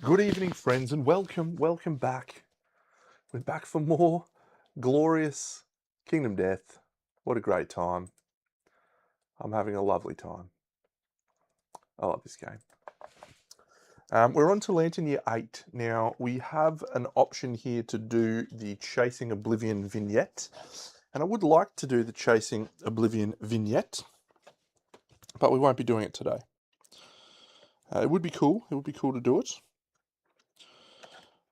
Good evening, friends, and welcome back. We're back for more glorious Kingdom Death. What a great time. I'm having a lovely time. I love this game. We're on to Lantern Year 8. Now, we have an option here to do the Chasing Oblivion vignette. And I would like to do the Chasing Oblivion vignette, but we won't be doing it today. It would be cool. It would be cool to do it.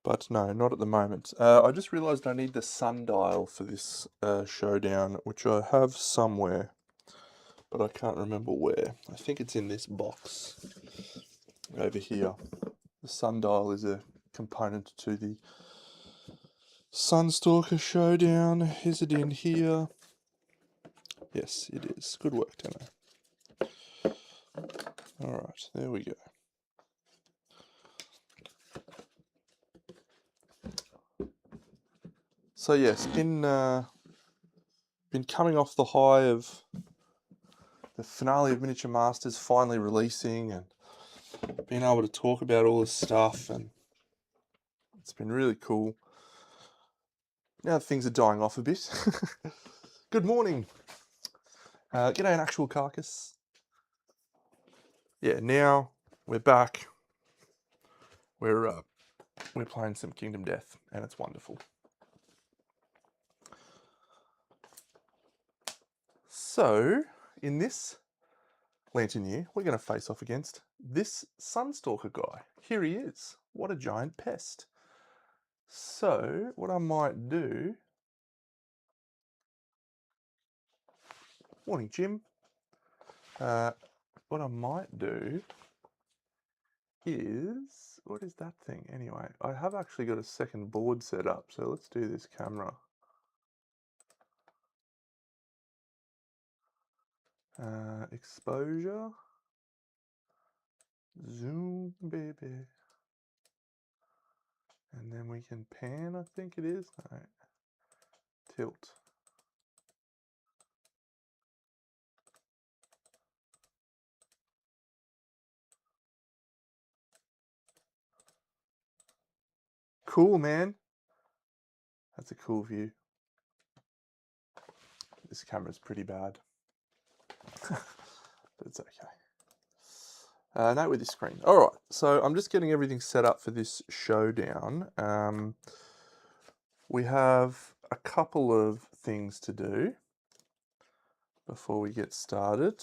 But no, not at the moment. I just realised I need the sundial for this showdown, which I have somewhere, but I can't remember where. I think it's in this box over here. The sundial is a component to the Sunstalker showdown. Is it in here? Yes, it is. Good work, Tenno. Alright, there we go. So yes, been coming off the high of the finale of Miniature Masters finally releasing and being able to talk about all this stuff, and it's been really cool. Now things are dying off a bit. Good morning. G'day, an actual carcass. Yeah, now we're back. We're playing some Kingdom Death, and it's wonderful. So, in this Lantern Year, we're going to face off against this Sunstalker guy. Here he is. What a giant pest. So, what I might do... Morning, Jim. What I might do is... What is that thing? Anyway, I have actually got a second board set up, so let's do this camera. Exposure. Zoom, baby. And then we can pan, I think it is. No. Tilt. Cool, man. That's a cool view. This camera's pretty bad. But it's okay. No, with this screen. Alright, so I'm just getting everything set up for this showdown. We have a couple of things to do before we get started.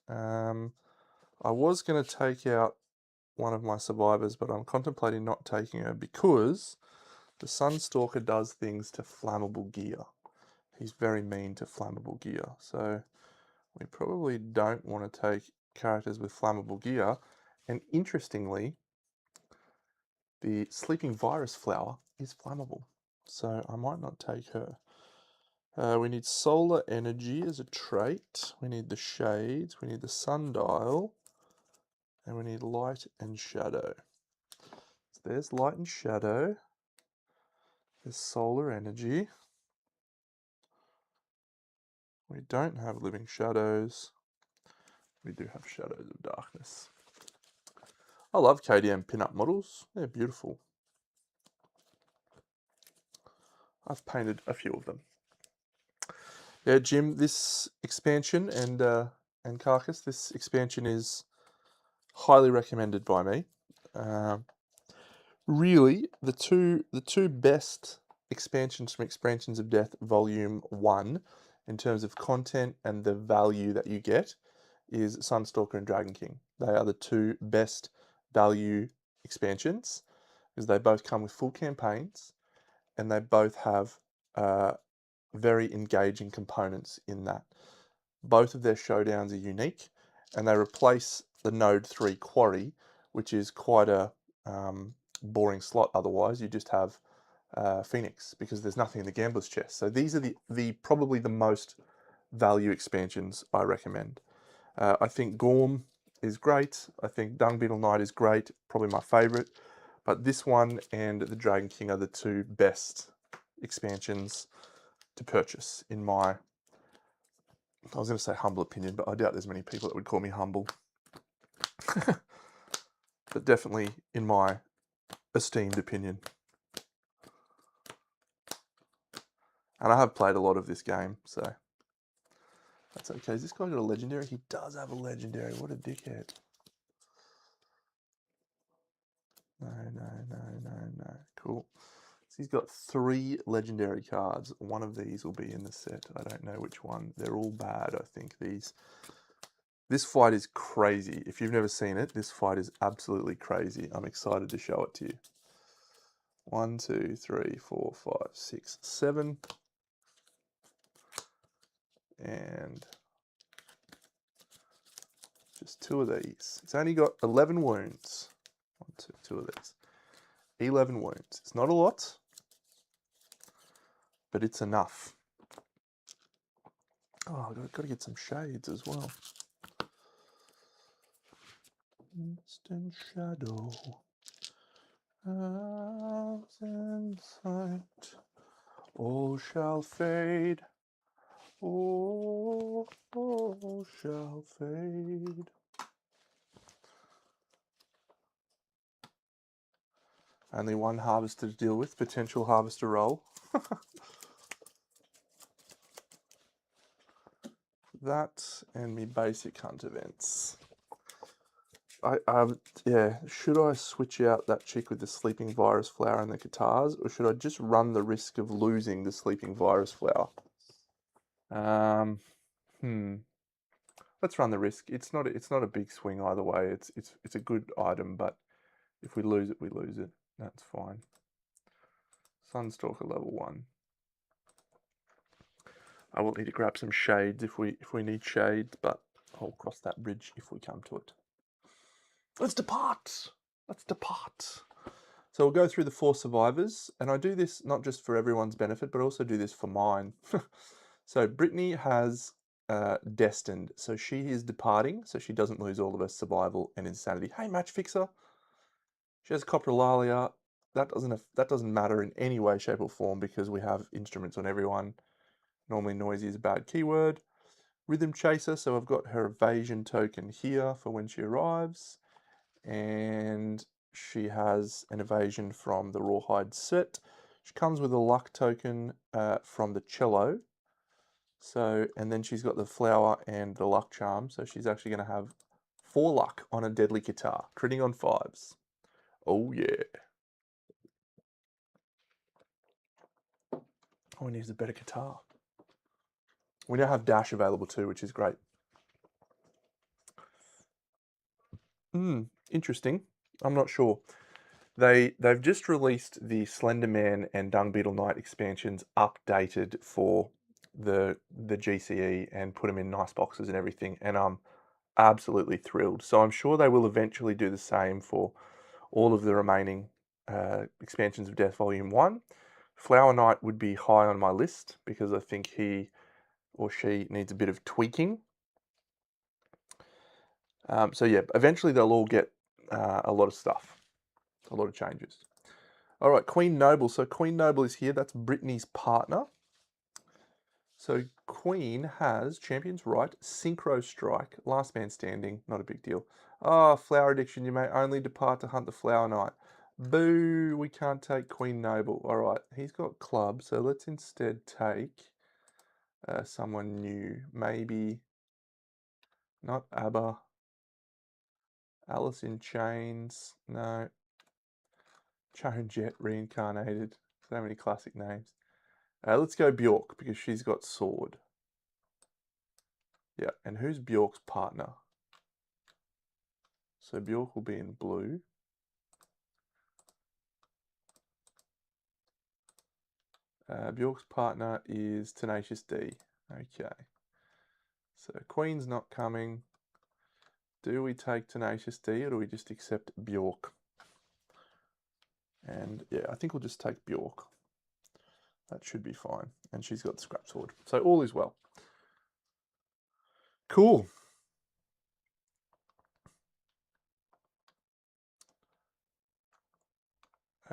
I was going to take out one of my survivors, but I'm contemplating not taking her because the Sunstalker does things to flammable gear. He's very mean to flammable gear, so we probably don't want to take characters with flammable gear. And interestingly, the Sleeping Virus Flower is flammable, so I might not take her. We need Solar Energy as a trait, we need the Shades, we need the Sundial, and we need Light and Shadow. So there's Light and Shadow, there's Solar Energy. We don't have Living Shadows, we do have Shadows of Darkness. I love KDM pin-up models, they're beautiful. I've painted a few of them. Yeah, Jim, this expansion and Carcass, this expansion is highly recommended by me. Really, the two best expansions from Expansions of Death Volume 1 in terms of content and the value that you get is Sunstalker and Dragon King. They are the two best value expansions because they both come with full campaigns and they both have very engaging components in that. Both of their showdowns are unique and they replace the Node 3 Quarry, which is quite a boring slot otherwise. You just have Phoenix because there's nothing in the Gambler's Chest. So these are the probably the most value expansions I recommend. I think Gorm is great. I think Dung Beetle Knight is great, probably my favourite. But this one and the Dragon King are the two best expansions to purchase in my, I was going to say humble opinion, but I doubt there's many people that would call me humble. But definitely in my esteemed opinion. And I have played a lot of this game, so that's okay. Has this guy got a legendary? He does have a legendary. What a dickhead. No. Cool. So he's got 3 legendary cards. One of these will be in the set. I don't know which one. They're all bad, I think, these. This fight is crazy. If you've never seen it, this fight is absolutely crazy. I'm excited to show it to you. 1, 2, 3, 4, 5, 6, 7. And just 2 of these. It's only got 11 wounds. 1, 2 of these. 11 wounds. It's not a lot, but it's enough. Oh, I've got to get some shades as well. Instant shadow. As in sight. All shall fade. All shall fade. Only one harvester to deal with. Potential harvester roll. That and me basic hunt events. Yeah, should I switch out that chick with the sleeping virus flower and the guitars, or should I just run the risk of losing the sleeping virus flower? Let's run the risk. It's not a big swing either way. It's a good item, but if we lose it, we lose it. That's fine. Sunstalker level 1. I will need to grab some shades if we need shades, but I'll cross that bridge if we come to it. Let's depart. Let's depart. So we'll go through the 4 survivors, and I do this not just for everyone's benefit, but also do this for mine. So Brittany has Destined, so she is departing, so she doesn't lose all of her survival and insanity. Hey, match fixer. She has Coprolalia. That doesn't matter in any way, shape, or form because we have instruments on everyone. Normally noisy is a bad keyword. Rhythm Chaser, so I've got her evasion token here for when she arrives. And she has an evasion from the Rawhide set. She comes with a luck token from the cello. So, and then she's got the flower and the luck charm. So she's actually going to have 4 luck on a deadly guitar, critting on 5s. Oh yeah. Oh, he needs a better guitar. We now have dash available too, which is great. Interesting. I'm not sure. They've just released the Slender Man and Dung Beetle Knight expansions updated for the GCE and put them in nice boxes and everything, and I'm absolutely thrilled. So I'm sure they will eventually do the same for all of the remaining expansions of Death Volume 1. Flower Knight would be high on my list because I think he or she needs a bit of tweaking. So yeah, eventually they'll all get a lot of stuff, a lot of changes. All right, Queen Noble. So Queen Noble is here. That's Brittany's partner. So Queen has Champion's Right, Synchro Strike, Last Man Standing, not a big deal. Ah, Flower Addiction, you may only depart to hunt the Flower Knight. Boo, we can't take Queen Noble. All right, he's got Club, so let's instead take someone new. Maybe not ABBA. Alice in Chains, no. Joan Jett reincarnated. So many classic names. Let's go Bjork because she's got Sword. Yeah, and who's Bjork's partner? So Bjork will be in blue. Bjork's partner is Tenacious D. Okay. So Queen's not coming. Do we take Tenacious D or do we just accept Bjork? And yeah, I think we'll just take Bjork. That should be fine. And she's got the Scrap Sword. So all is well. Cool.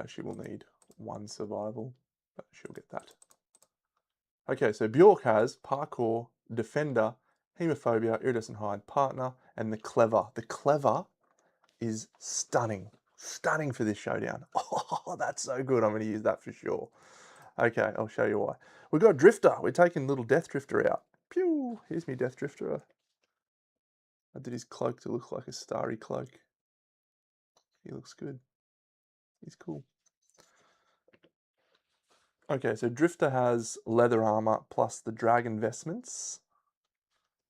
She will need 1 survival, but she'll get that. Okay, so Bjork has Parkour, Defender, Hemophobia, Iridescent Hide, Partner, and the Clever. The Clever is stunning. Stunning for this showdown. Oh, that's so good. I'm going to use that for sure. Okay, I'll show you why. We've got Drifter. We're taking little Death Drifter out. Pew! Here's me Death Drifter. I did his cloak to look like a starry cloak. He looks good. He's cool. Okay, so Drifter has leather armor plus the dragon vestments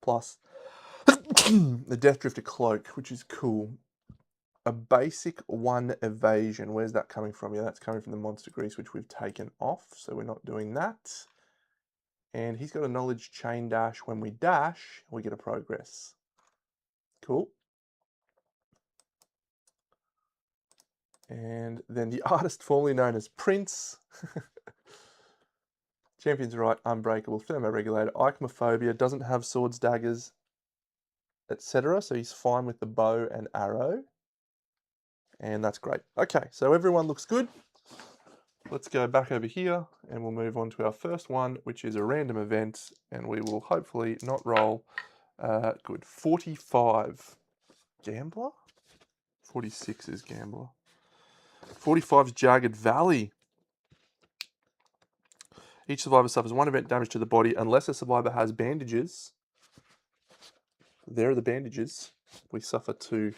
plus the Death Drifter cloak, which is cool. A basic 1 evasion. Where's that coming from? Yeah, that's coming from the monster grease, which we've taken off, so we're not doing that. And he's got a knowledge chain dash. When we dash, we get a progress. Cool. And then the artist formerly known as Prince. Champion's Right, Unbreakable, Thermoregulator, Ichnophobia, doesn't have swords, daggers, etc. So he's fine with the bow and arrow. And that's great. Okay, so everyone looks good. Let's go back over here and we'll move on to our first one, which is a random event. And we will hopefully not roll. Good. 45. Gambler? 46 is Gambler. 45 is Jagged Valley. Each survivor suffers 1 event damage to the body unless a survivor has bandages. There are the bandages. We suffer 2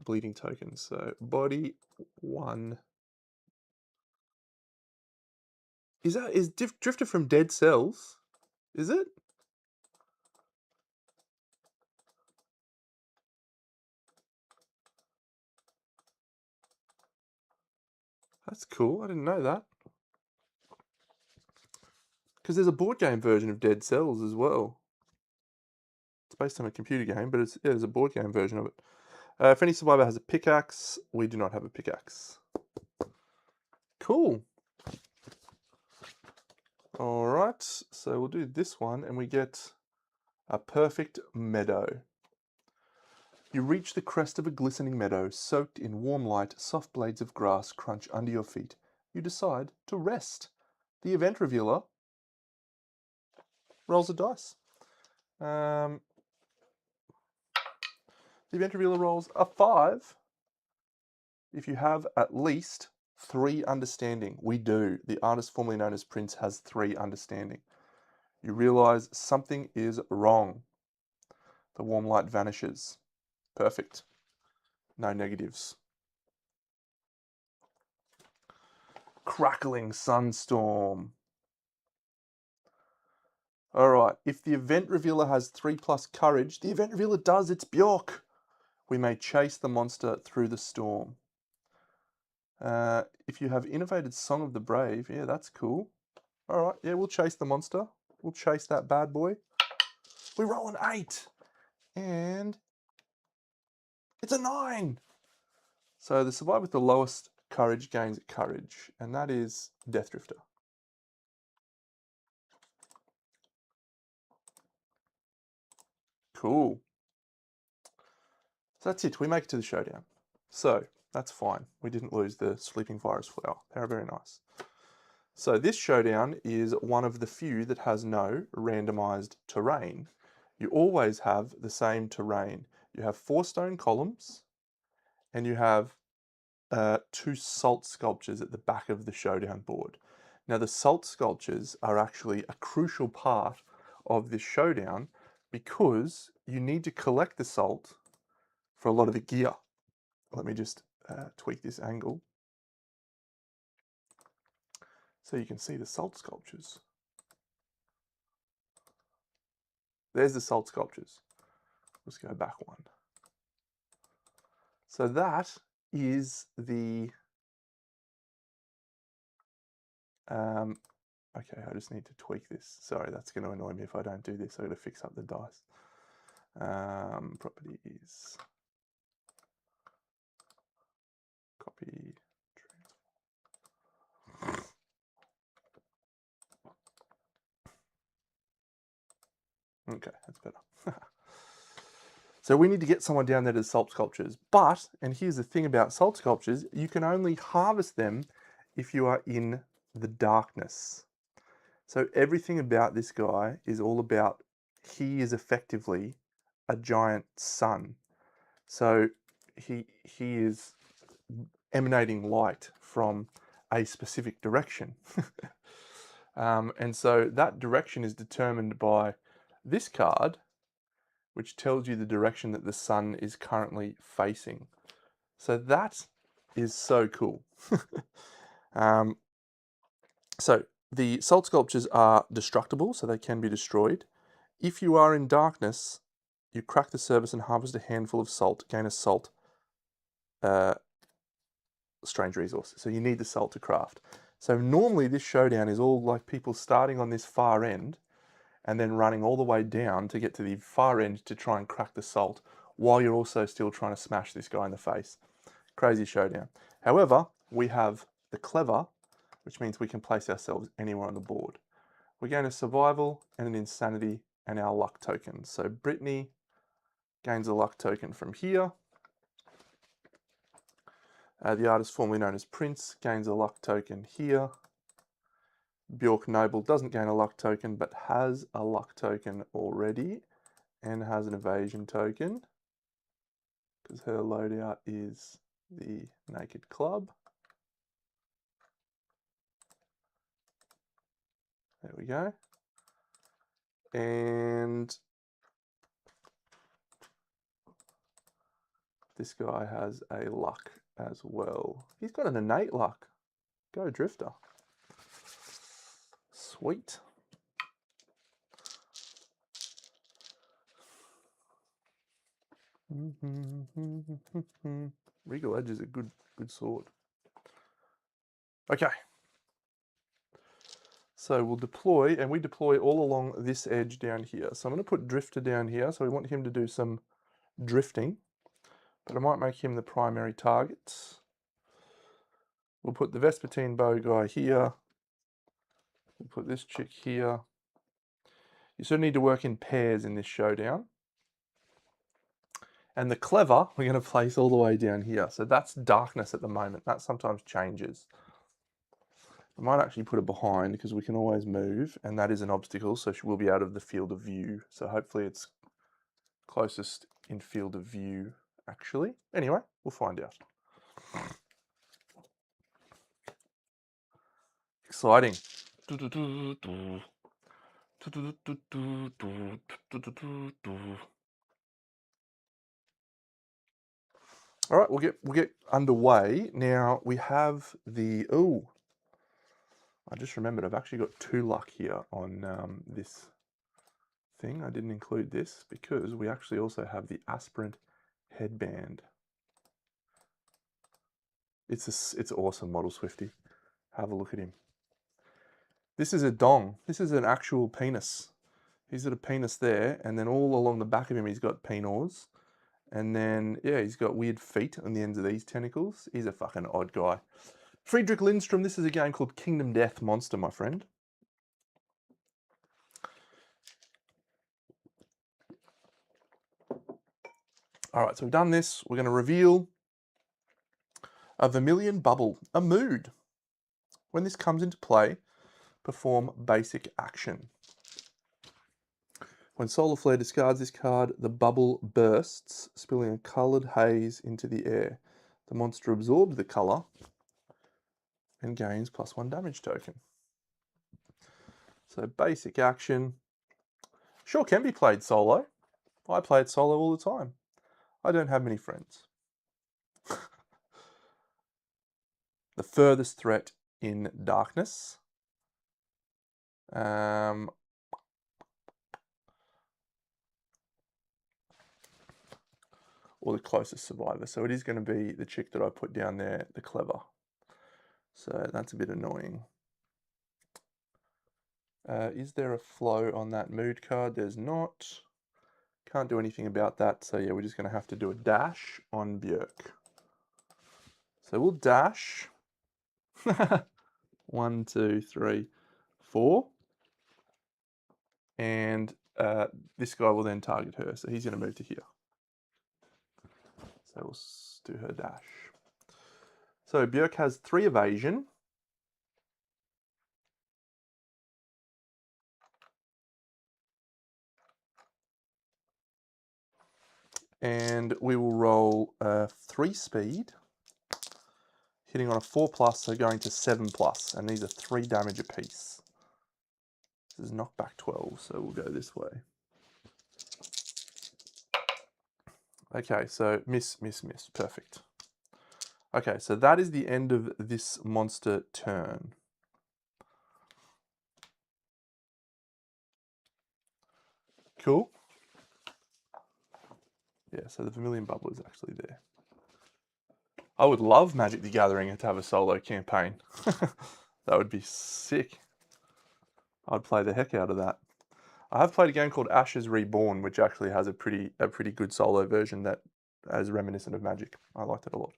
bleeding tokens. So body 1. Is Drifter from Dead Cells? Is it? That's cool. I didn't know that. Because there's a board game version of Dead Cells as well. It's based on a computer game, but there's a board game version of it. If any survivor has a pickaxe, we do not have a pickaxe. Cool. All right, so we'll do this one, and we get a perfect meadow. You reach the crest of a glistening meadow, soaked in warm light. Soft blades of grass crunch under your feet. You decide to rest. The event revealer rolls a dice. The event revealer rolls a 5 if you have at least 3 understanding. We do. The artist formerly known as Prince has 3 understanding. You realize something is wrong. The warm light vanishes. Perfect. No negatives. Crackling Sunstorm. Alright, if the event revealer has 3+ courage, the event revealer does its Bjork. We may chase the monster through the storm. If you have innovated Song of the Brave, yeah, that's cool. Alright, yeah, we'll chase the monster. We'll chase that bad boy. We roll an 8. And it's a 9. So the survivor with the lowest courage gains courage. And that is Death Drifter. Cool. So that's it. We make it to the showdown. So that's fine. We didn't lose the Sleeping Virus Flower. They're very nice. So this showdown is one of the few that has no randomized terrain. You always have the same terrain. You have 4 stone columns and you have 2 salt sculptures at the back of the showdown board. Now the salt sculptures are actually a crucial part of this showdown because you need to collect the salt for a lot of the gear. Let me just tweak this angle so you can see the salt sculptures. There's the salt sculptures. Let's go back one. So that is the okay, I just need to tweak this. Sorry, that's going to annoy me if I don't do this. I've got to fix up the dice. Properties, copy, transform. Okay, that's better. So we need to get someone down there to salt sculptures. But, and here's the thing about salt sculptures, you can only harvest them if you are in the darkness. So everything about this guy is all about, he is effectively a giant sun. So he is emanating light from a specific direction. And so that direction is determined by this card, which tells you the direction that the sun is currently facing. So that is so cool. So the salt sculptures are destructible, so they can be destroyed. If you are in darkness, you crack the surface and harvest a handful of salt, gain a salt strange resource. So you need the salt to craft. So normally this showdown is all like people starting on this far end and then running all the way down to get to the far end to try and crack the salt while you're also still trying to smash this guy in the face. Crazy showdown. However, we have the clever, which means we can place ourselves anywhere on the board. We're going to survival and an insanity and our luck tokens. So Brittany gains a luck token from here. The artist formerly known as Prince gains a luck token here. Bjork Noble doesn't gain a luck token, but has a luck token already and has an evasion token because her loadout is the Naked Club. There we go. And this guy has a luck as well. He's got an innate luck. Go Drifter. Sweet. Regal Edge is a good sword. Okay. So we'll deploy, and we deploy all along this edge down here. So I'm going to put Drifter down here. So we want him to do some drifting, but I might make him the primary target. We'll put the Vespertine bow guy here. We'll put this chick here. You sort of need to work in pairs in this showdown. And the clever, we're going to place all the way down here. So that's darkness at the moment. That sometimes changes. I might actually put it behind because we can always move, and that is an obstacle, so she will be out of the field of view. So hopefully it's closest in field of view, actually. Anyway, we'll find out. Exciting. All right, we'll get underway. Now we have the I just remembered I've actually got 2 luck here on this thing. I didn't include this because we actually also have the aspirant headband. It's awesome, Model Swifty. Have a look at him. This is a dong. This is an actual penis. He's got a penis there, and then all along the back of him he's got penors. And then, yeah, he's got weird feet on the ends of these tentacles. He's a fucking odd guy. Friedrich Lindstrom, this is a game called Kingdom Death Monster, my friend. All right, so we've done this. We're going to reveal a Vermilion Bubble, a mood. When this comes into play, perform basic action. When Solar Flare discards this card, the bubble bursts, spilling a coloured haze into the air. The monster absorbs the colour and gains +1 damage token. So basic action. Sure can be played solo. I play it solo all the time. I don't have many friends. The furthest threat in darkness. Or the closest survivor. So it is going to be the chick that I put down there, the clever. So that's a bit annoying. Is there a flow on that mood card? There's not. Can't do anything about that. So yeah, we're just going to have to do a dash on Björk. So we'll dash. 1, 2, 3, 4. And this guy will then target her. So he's going to move to here. So we'll do her dash. So Björk has 3 evasion. And we will roll 3 speed. hitting on a 4+, so going to 7+, and these are 3 damage apiece. This is knockback 12, so we'll go this way. Okay, so miss, perfect. Okay, so that is the end of this monster turn. Cool. Yeah, so the Vermilion Bubble is actually there. I would love Magic the Gathering to have a solo campaign. That would be sick. I'd play the heck out of that. I have played a game called Ashes Reborn, which actually has a pretty good solo version that is reminiscent of Magic. I liked it a lot.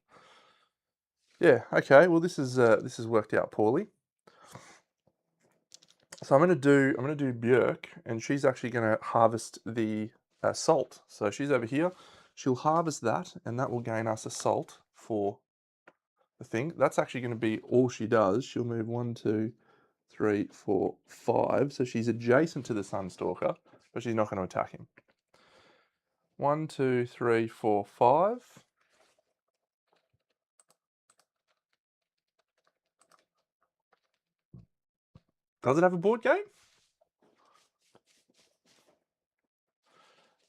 Yeah. Okay. Well, this has worked out poorly. So I'm gonna do Björk, and she's actually gonna harvest the salt. So she's over here. She'll harvest that, and that will gain us a salt for the thing. That's actually going to be all she does. She'll move 1, 2, 3, 4, 5. So she's adjacent to the Sunstalker, but she's not going to attack him. 1, 2, 3, 4, 5. Does it have a board game?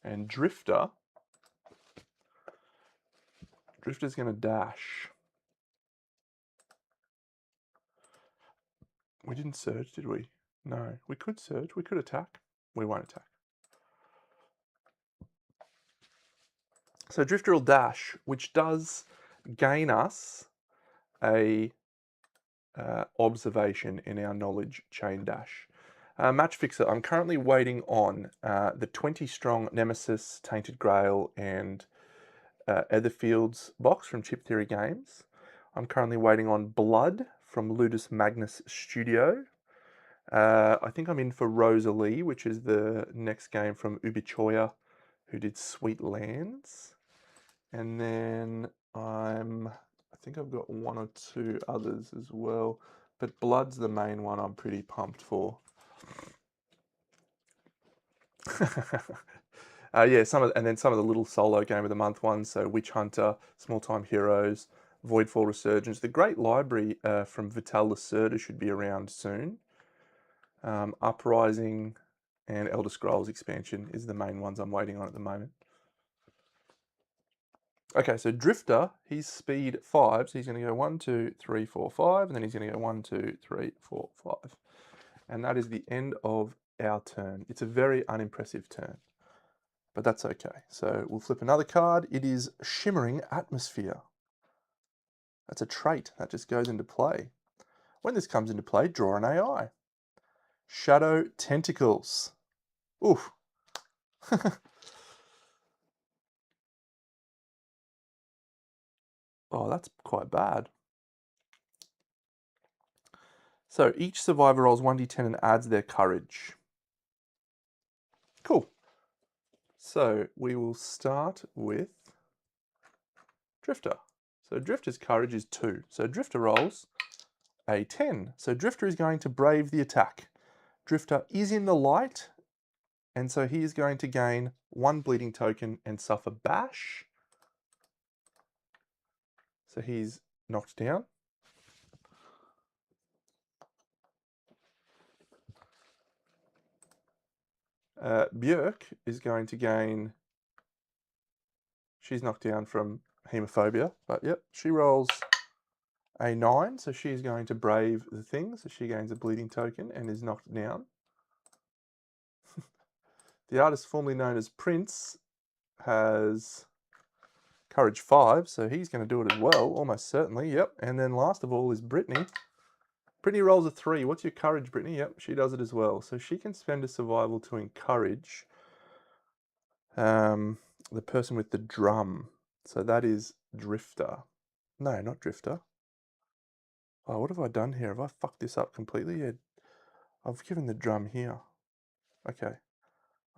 And Drifter's going to dash. We didn't surge, did we? No. We could surge. We could attack. We won't attack. So Drifter will dash, which does gain us a observation in our knowledge chain dash. Match Fixer, I'm currently waiting on the 20 strong Nemesis, Tainted Grail, and Etherfields box from Chip Theory Games. I'm currently waiting on Blood from Ludus Magnus Studio. I think I'm in for Rosalie, which is the next game from Ubichoya, who did Sweet Lands. And then I think I've got 1 or 2 others as well, but Blood's the main one I'm pretty pumped for. Yeah, and then some of the little solo Game of the Month ones, so Witch Hunter, Small Time Heroes, Voidfall Resurgence. The Great Library from Vital Lacerda should be around soon. Uprising and Elder Scrolls expansion is the main ones I'm waiting on at the moment. Okay, so Drifter, he's speed 5, so he's going to go 1, 2, 3, 4, 5, and then he's going to go 1, 2, 3, 4, 5. And that is the end of our turn. It's a very unimpressive turn, but that's okay. So we'll flip another card. It is Shimmering Atmosphere. That's a trait that just goes into play. When this comes into play, draw an AI. Shadow Tentacles. Oof. Oh, that's quite bad. So each survivor rolls 1d10 and adds their courage. Cool. So we will start with Drifter. So Drifter's courage is 2. So Drifter rolls a 10. So Drifter is going to brave the attack. Drifter is in the light, and so he is going to gain 1 bleeding token and suffer bash. So he's knocked down. Björk is going to gain, she's knocked down from hemophobia, but yep, she rolls a 9, so she's going to brave the thing, so she gains a bleeding token and is knocked down. The artist formerly known as Prince has courage 5, so he's going to do it as well, almost certainly, yep. And then last of all is Brittany. Brittany rolls a 3. What's your courage, Brittany? Yep, she does it as well. So she can spend a survival to encourage the person with the drum. So that is Drifter. No, not Drifter. Oh, what have I done here? Have I fucked this up completely? Yeah, I've given the drum here. Okay.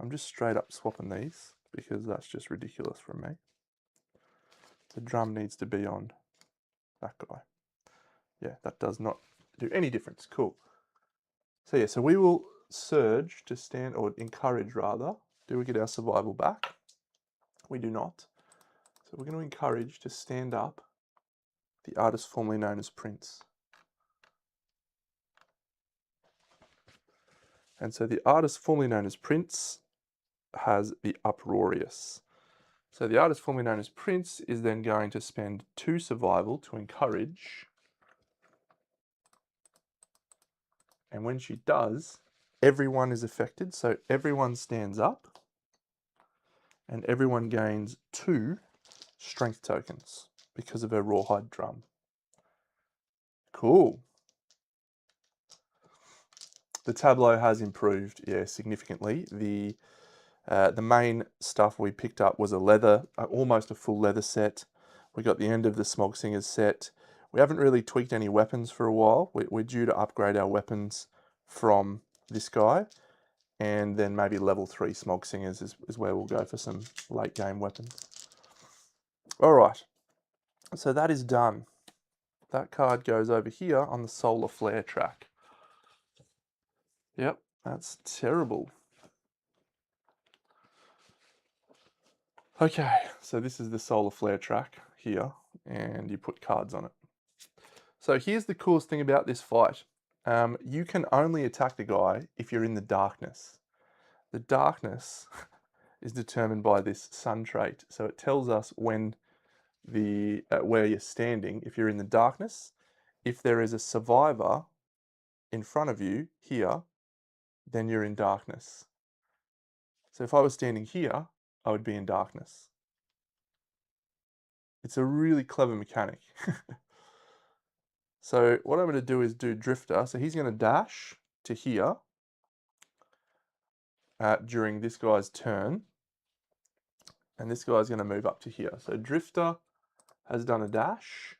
I'm just straight up swapping these because that's just ridiculous from me. The drum needs to be on that guy. Yeah, that does not do any difference. Cool. So yeah, so we will surge to stand, or encourage rather. Do we get our survival back? We do not. So we're going to encourage to stand up the artist formerly known as Prince. And so the artist formerly known as Prince has the Uproarious. So the artist formerly known as Prince is then going to spend 2 survival to encourage. And when she does, everyone is affected. So everyone stands up and everyone gains 2 strength tokens because of her rawhide drum. Cool. The tableau has improved, yeah, significantly. The main stuff we picked up was a leather, almost a full leather set. We got the end of the Smog Singers set. We haven't really tweaked any weapons for a while. We're due to upgrade our weapons from this guy, and then maybe level 3 Smog Singers is where we'll go for some late game weapons. All right, so that is done. That card goes over here on the Solar Flare track. Yep, that's terrible. Okay, so this is the Solar Flare track here, and you put cards on it. So here's the coolest thing about this fight. You can only attack the guy if you're in the darkness. The darkness is determined by this sun trait. So it tells us when where you're standing, if you're in the darkness. If there is a survivor in front of you here, then you're in darkness. So if I was standing here, I would be in darkness. It's a really clever mechanic. So what I'm going to do is do Drifter. So he's going to dash to here during this guy's turn. And this guy's going to move up to here. So Drifter has done a dash,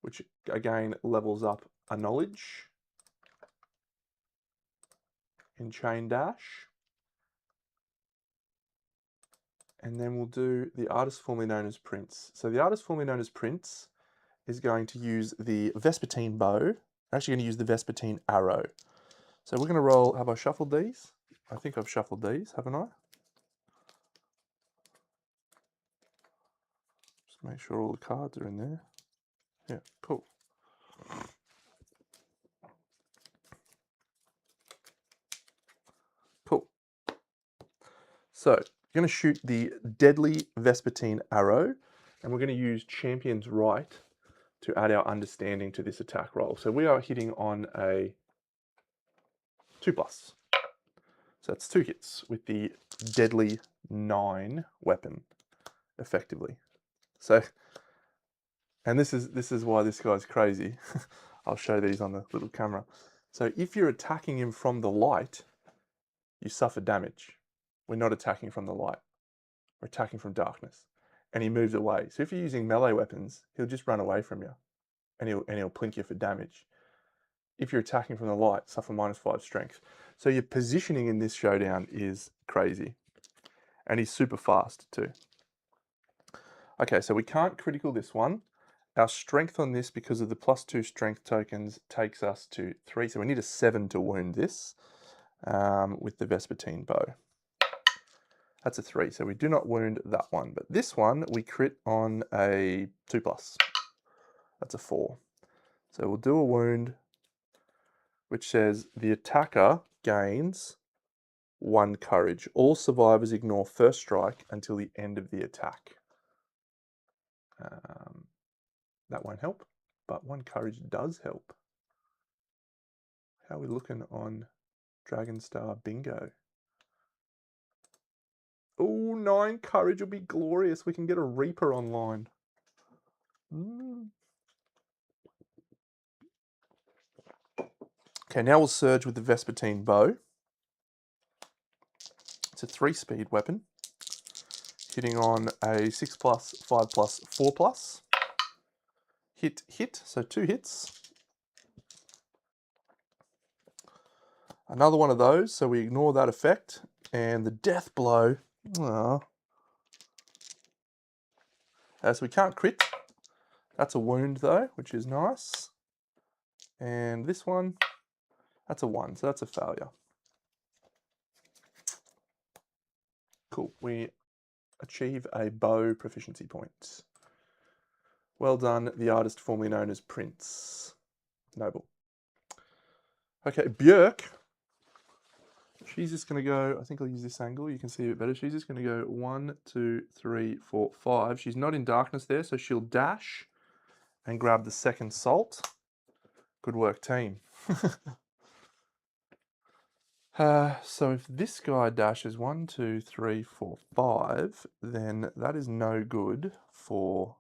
which again levels up a knowledge in chain dash. And then we'll do the artist formerly known as Prince. So the artist formerly known as Prince is going to use the Vespertine bow. I'm actually going to use the Vespertine arrow. So we're going to roll, have I shuffled these? I think I've shuffled these, haven't I? Just make sure all the cards are in there. Yeah, cool. Cool. So, you're going to shoot the deadly Vespertine arrow, and we're going to use Champion's Right to add our understanding to this attack roll. So we are hitting on a 2+. So that's 2 hits with the deadly 9 weapon, effectively. So, and this is why this guy's crazy. I'll show these on the little camera. So if you're attacking him from the light, you suffer damage. We're not attacking from the light. We're attacking from darkness. And he moves away. So if you're using melee weapons, he'll just run away from you. And he'll plink you for damage. If you're attacking from the light, suffer -5 strength. So your positioning in this showdown is crazy. And he's super fast too. Okay, so we can't critical this one. Our strength on this, because of the +2 strength tokens, takes us to 3. So we need a 7 to wound this with the Vespertine bow. That's a 3, so we do not wound that one. But this one, we crit on a 2+. That's a 4. So we'll do a wound, which says the attacker gains 1 courage. All survivors ignore first strike until the end of the attack. That won't help, but 1 courage does help. How are we looking on Dragonstar Bingo? Oh, 9 courage will be glorious. We can get a Reaper online. Okay, now we'll surge with the Vespertine bow. It's a 3-speed weapon, hitting on a 6+, 5+, 4+. Hit, hit, so 2 hits. Another one of those, so we ignore that effect. And the death blow. So we can't crit. That's a wound though, which is nice. And this one, that's a 1, so that's a failure. Cool, we achieve a bow proficiency point. Well done, the artist formerly known as Prince Noble. Okay, Björk. She's just going to go, I think I'll use this angle, you can see it better. She's just going to go 1, 2, 3, 4, 5. She's not in darkness there, so she'll dash and grab the second salt. Good work, team. So if this guy dashes 1, 2, 3, 4, 5, then that is no good for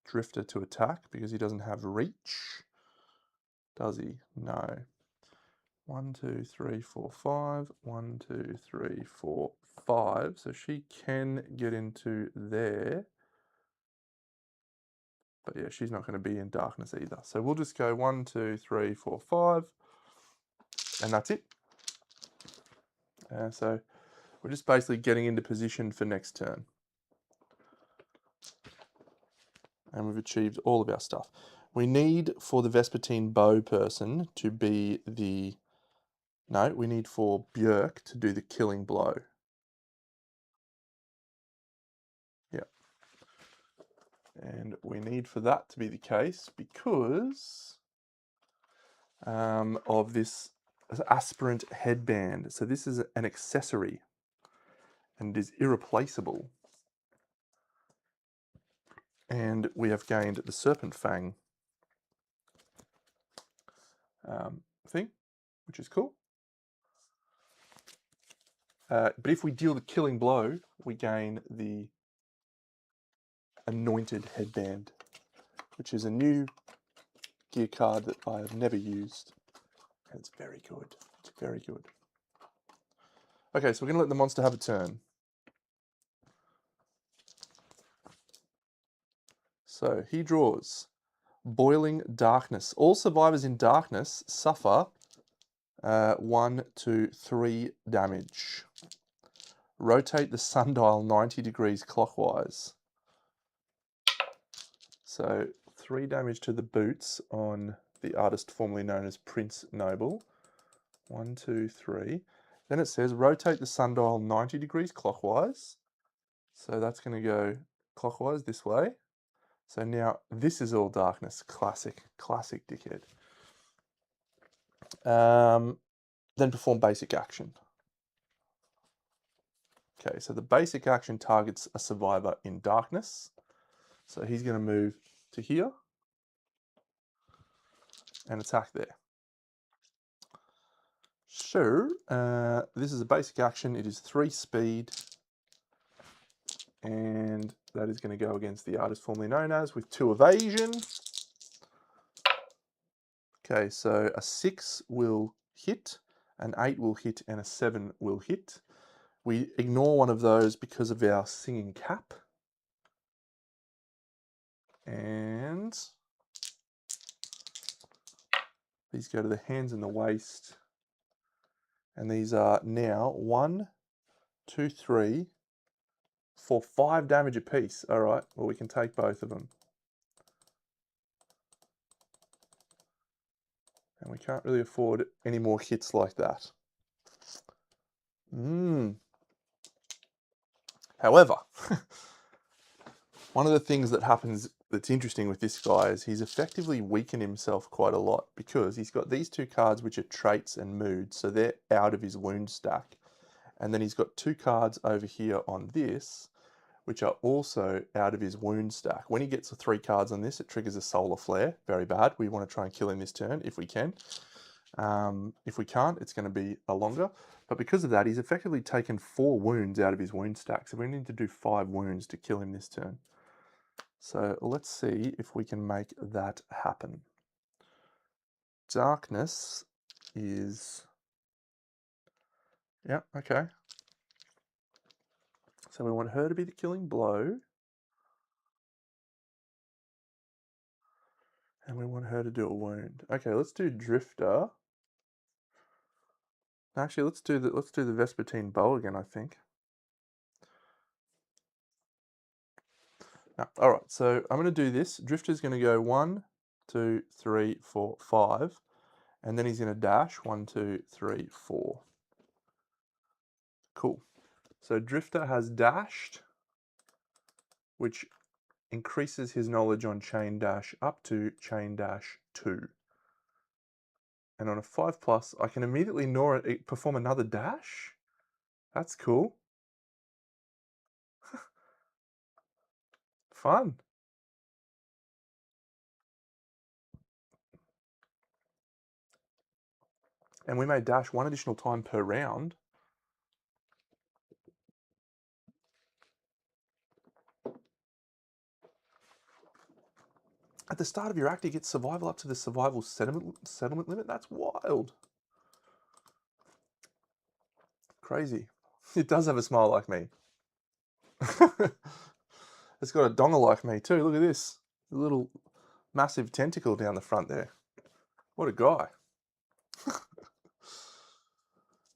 Drifter to attack because he doesn't have reach. Does he? No. 1, 2, 3, 4, 5. 1, 2, 3, 4, 5. So she can get into there. But yeah, she's not going to be in darkness either. So we'll just go 1, 2, 3, 4, 5. And that's it. So we're just basically getting into position for next turn. And we've achieved all of our stuff. We need for the Vespertine bow person to be the... No, we need for Björk to do the killing blow. Yeah. And we need for that to be the case because of this aspirant headband. So this is an accessory and is irreplaceable. And we have gained the Serpent Fang thing, which is cool. But if we deal the killing blow, we gain the Anointed Headband, which is a new gear card that I have never used. And it's very good. It's very good. Okay, so we're going to let the monster have a turn. So he draws Boiling Darkness. All survivors in darkness suffer 1, 2, 3 damage. Rotate the sundial 90 degrees clockwise. So 3 damage to the boots on the artist formerly known as Prince Noble. 1, 2, 3. Then it says rotate the sundial 90 degrees clockwise. So that's going to go clockwise this way. So now this is all darkness. Classic dickhead. Then perform basic action. Okay, so the basic action targets a survivor in darkness. So he's going to move to here and attack there. So this is a basic action. It is 3 speed. And that is going to go against the artist formerly known as with 2 evasion. Okay, so a 6 will hit, an 8 will hit, and a 7 will hit. We ignore one of those because of our singing cap. And these go to the hands and the waist. And these are now 1, 2, 3, 4, 5 damage apiece. All right, well, we can take both of them. And we can't really afford any more hits like that. However, one of the things that happens that's interesting with this guy is he's effectively weakened himself quite a lot because he's got these 2 cards which are traits and moods, so they're out of his wound stack. And then he's got 2 cards over here on this, which are also out of his wound stack. When he gets the 3 cards on this, it triggers a solar flare. Very bad. We want to try and kill him this turn if we can. If we can't, it's going to be a longer. But because of that, he's effectively taken 4 wounds out of his wound stack. So we need to do 5 wounds to kill him this turn. So let's see if we can make that happen. Darkness is... Yeah, okay. So we want her to be the killing blow. And we want her to do a wound. Okay, let's do Drifter. Actually, let's do the Vespertine bow again, I think. No, all right, so I'm going to do this. Drifter's going to go 1, 2, 3, 4, 5, and then he's going to dash 1, 2, 3, 4. Cool. So Drifter has dashed, which increases his knowledge on chain dash up to chain dash 2. And on a 5+, I can immediately perform another dash. That's cool. Fun. And we may dash 1 additional time per round. At the start of your act, you get survival up to the survival settlement limit. That's wild. Crazy. It does have a smile like me. It's got a dongle like me too. Look at this. A little massive tentacle down the front there. What a guy.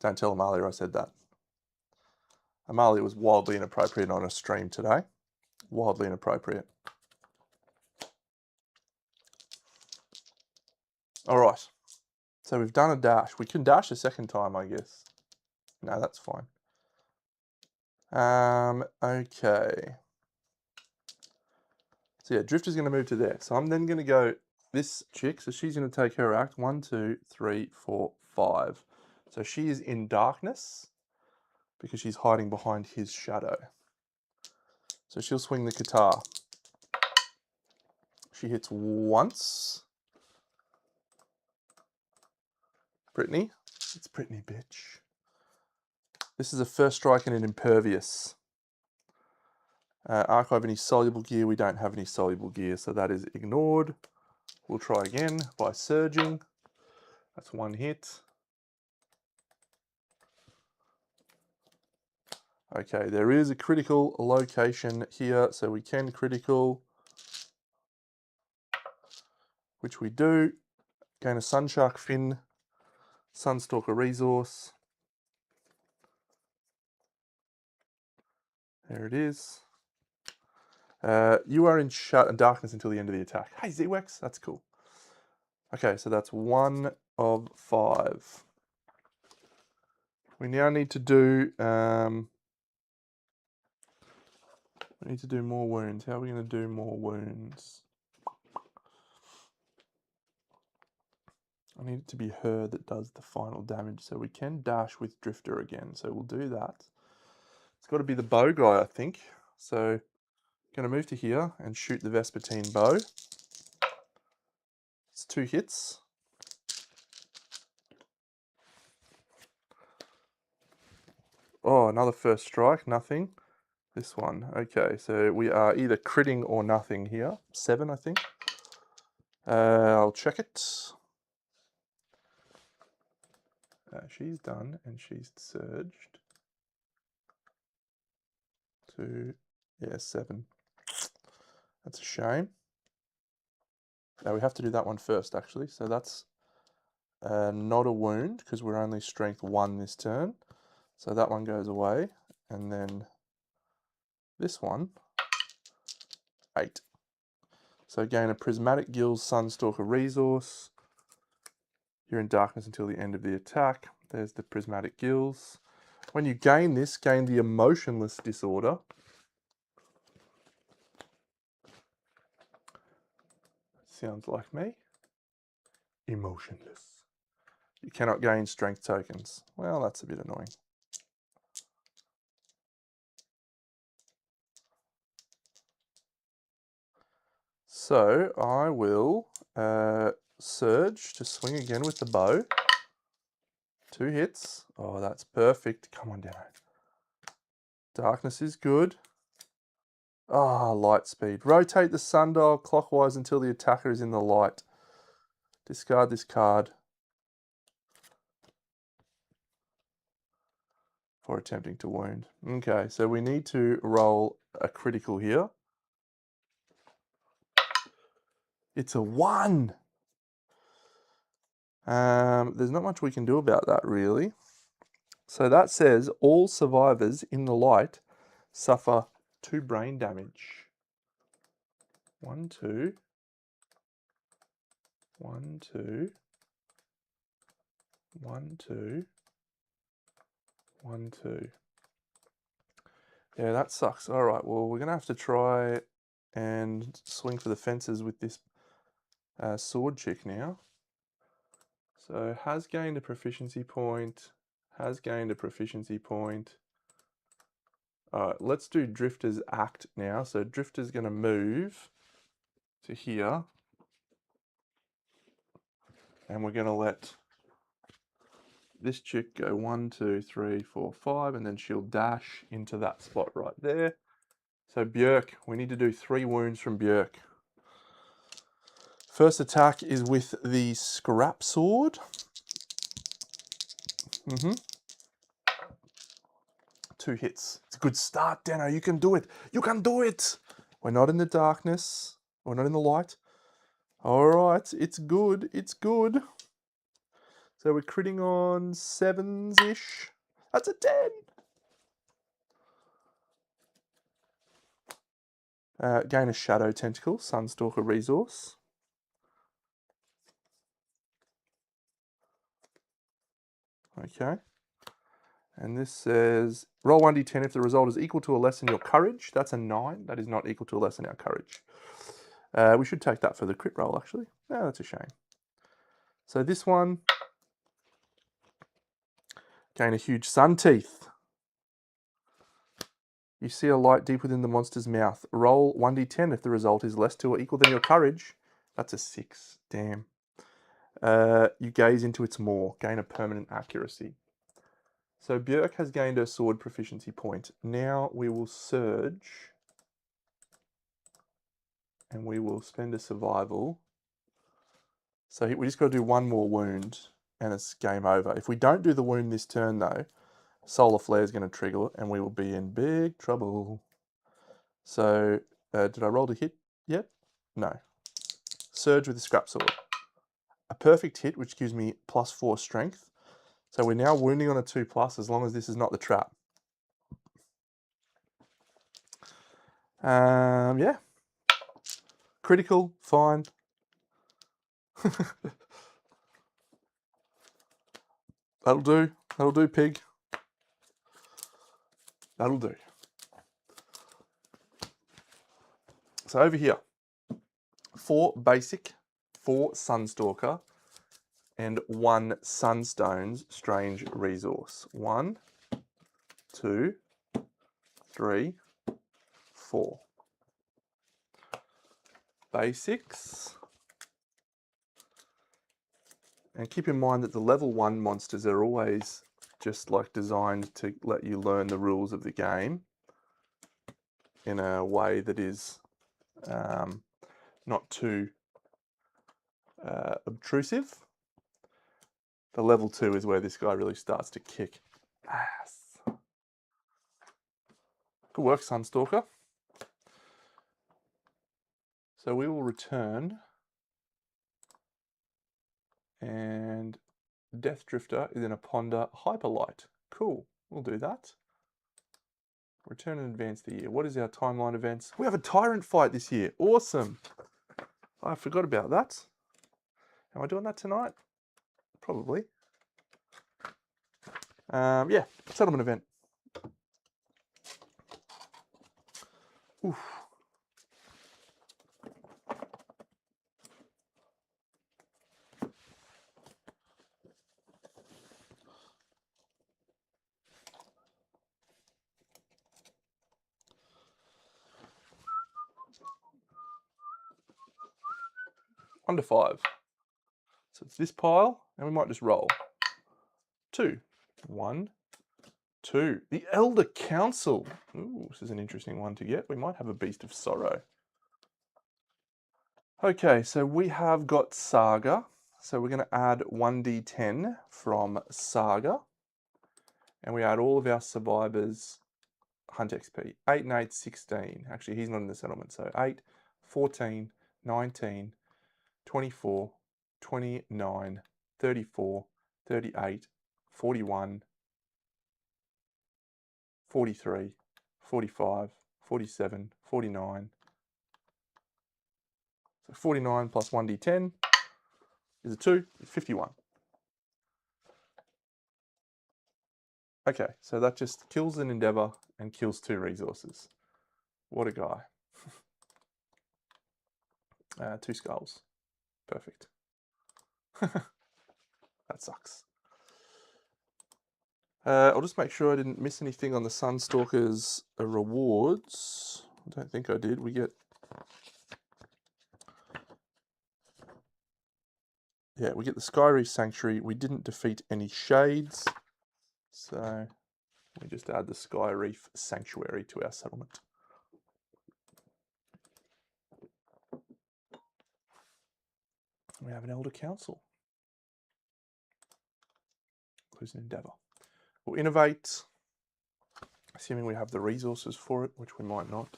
Don't tell Amalia I said that. Amalia was wildly inappropriate on a stream today. Wildly inappropriate. All right. So we've done a dash. We can dash a second time, I guess. No, that's fine. Okay. So yeah, Drifter's going to move to there. So I'm then going to go this chick. So she's going to take her act. 1, 2, 3, 4, 5. So she is in darkness because she's hiding behind his shadow. So she'll swing the guitar. She hits once. Brittany. It's Brittany, bitch. This is a first strike and an impervious. Archive any soluble gear. We don't have any soluble gear, so that is ignored. We'll try again by surging. That's 1 hit. Okay, there is a critical location here, so we can critical, which we do. Gain a Sunshark fin, Sunstalker resource. There it is. You are in darkness until the end of the attack. Hey, Zwex, that's cool. Okay, so that's 1 of 5. We now need to do we need to do more wounds. How are we going to do more wounds? I need it to be her that does the final damage, so we can dash with Drifter again. So we'll do that. It's got to be the bow guy, I think. So going to move to here and shoot the Vespertine bow. It's 2 hits. Oh, another first strike, nothing. This one, okay, so we are either critting or nothing here. 7, I think. I'll check it. She's done and she's surged. 2, yeah, 7. That's a shame. We have to do that one first, actually. So that's not a wound because we're only strength 1 this turn. So that one goes away. And then this one, 8. So gain a Prismatic Gills Sunstalker resource. You're in darkness until the end of the attack. There's the Prismatic Gills. When you gain this, gain the Emotionless Disorder. Sounds like me. Emotionless. You cannot gain strength tokens. Well, that's a bit annoying. So I will surge to swing again with the bow. 2 hits. Oh, that's perfect. Come on, Demo. Darkness is good. Ah, light speed. Rotate the sundial clockwise until the attacker is in the light. Discard this card for attempting to wound. Okay, so we need to roll a critical here. It's a 1. There's not much we can do about that, really. So that says all survivors in the light suffer 2 brain damage. 1, 2. 1, 2. 1, 2. 1, 2. Yeah, that sucks. All right, well, we're going to have to try and swing for the fences with this sword chick now. So has gained a proficiency point, has gained a proficiency point. All right, let's do Drifter's act now. So Drifter's going to move to here. And we're going to let this chick go 1, 2, 3, 4, 5, and then she'll dash into that spot right there. So Björk, we need to do 3 wounds from Björk. First attack is with the scrap sword. 2 hits. It's a good start, Dano. You can do it. You can do it. We're not in the darkness. We're not in the light. All right. It's good. It's good. So we're critting on 7s-ish. That's a 10. Gain a Shadow Tentacle, Sunstalker resource. Okay. And this says, roll 1d10 if the result is equal to or less than your courage. That's a 9. That is not equal to or less than our courage. We should take that for the crit roll, actually. No, that's a shame. So this one, gain a huge sun teeth. You see a light deep within the monster's mouth. Roll 1d10 if the result is less to or equal than your courage. That's a 6. Damn. You gaze into its maw. Gain a permanent accuracy. So Björk has gained her sword proficiency point. Now we will surge. And we will spend a survival. So we just got to do 1 more wound. And it's game over. If we don't do the wound this turn though, Solar Flare is going to trigger it. And we will be in big trouble. So, did I roll to hit yet? No. Surge with the scrap sword. A perfect hit, which gives me +4 strength. So we're now wounding on a 2+, as long as this is not the trap. Yeah. Critical, fine. That'll do. That'll do, pig. That'll do. So over here, 4 basic, 4 Sunstalker, and 1 Sunstone's Strange resource. 1, 2, 3, 4. Basics. And keep in mind that the level 1 monsters are always just like designed to let you learn the rules of the game in a way that is not too obtrusive. The level 2 is where this guy really starts to kick ass. Good work, Sunstalker. So we will return, and Death Drifter is in a Ponder Hyperlight. Cool, we'll do that. Return and advance the year. What is our timeline events? We have a Tyrant fight this year. Awesome. I forgot about that. Am I doing that tonight? Probably. Yeah, settlement event. Oof. Under 5. So it's this pile, and we might just roll. 2. 1, 2. The Elder Council. Ooh, this is an interesting one to get. We might have a Beast of Sorrow. Okay, so we have got Saga. So we're going to add 1d10 from Saga. And we add all of our survivors Hunt XP. 8 and 8, 16. Actually, he's not in the settlement. So 8, 14, 19, 24, 29, 34, 38, 41, 43, 45, 47, 49. So 49 plus 1d10 is a 2, it's 51. Okay, so that just kills an Endeavour and kills 2 resources. What a guy. 2 skulls. Perfect. That sucks. I'll just make sure I didn't miss anything on the Sunstalker's rewards. I don't think I did. We get... Yeah, we get the Sky Reef Sanctuary. We didn't defeat any shades. So we just add the Sky Reef Sanctuary to our settlement. We have an Elder Council. Includes an Endeavour. We'll innovate, assuming we have the resources for it, which we might not.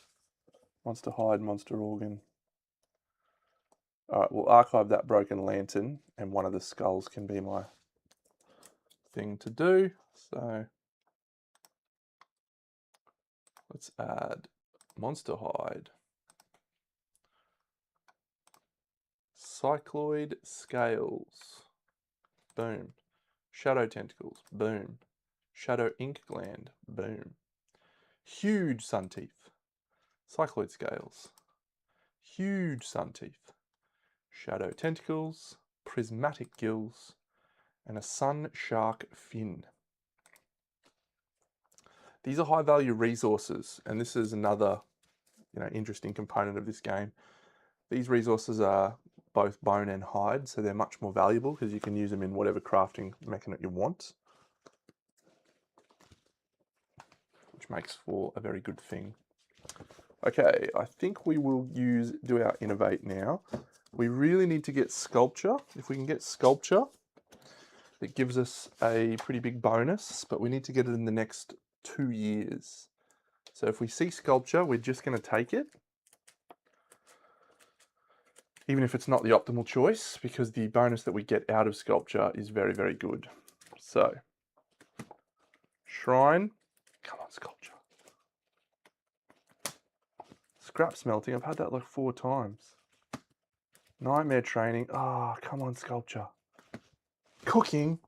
Monster Hide, Monster Organ. Alright, we'll archive that Broken Lantern, and one of the skulls can be my thing to do. So let's add Monster Hide. Cycloid Scales. Boom. Shadow Tentacles. Boom. Shadow Ink Gland. Boom. Huge Sun Teeth. Cycloid Scales. Huge Sun Teeth. Shadow Tentacles. Prismatic Gills. And a Sun Shark Fin. These are high value resources, and this is another interesting component of this game. These resources are both bone and hide, so they're much more valuable because you can use them in whatever crafting mechanism you want, which makes for a very good thing. Okay, I think we will do our innovate now. We really need to get sculpture. If we can get sculpture, it gives us a pretty big bonus, but we need to get it in the next 2 years. So if we see sculpture, we're just going to take it, even if it's not the optimal choice, because the bonus that we get out of sculpture is very, very good. So, shrine, come on, sculpture. Scrap smelting, I've had that like 4 times. Nightmare training, oh, come on, sculpture. Cooking,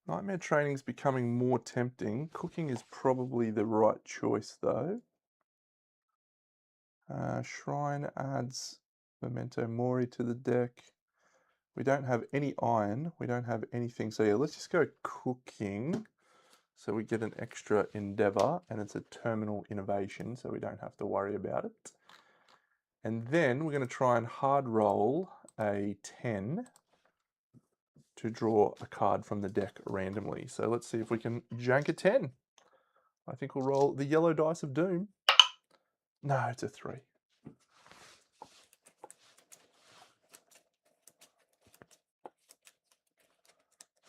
Nightmare training is becoming more tempting. Cooking is probably the right choice though. Shrine adds Memento Mori to the deck. We don't have any iron. We don't have anything. So yeah, let's just go cooking. So we get an extra endeavor, and it's a terminal innovation, so we don't have to worry about it. And then we're going to try and hard roll a 10 to draw a card from the deck randomly. So let's see if we can jank a 10. I think we'll roll the yellow dice of doom. No, it's a 3.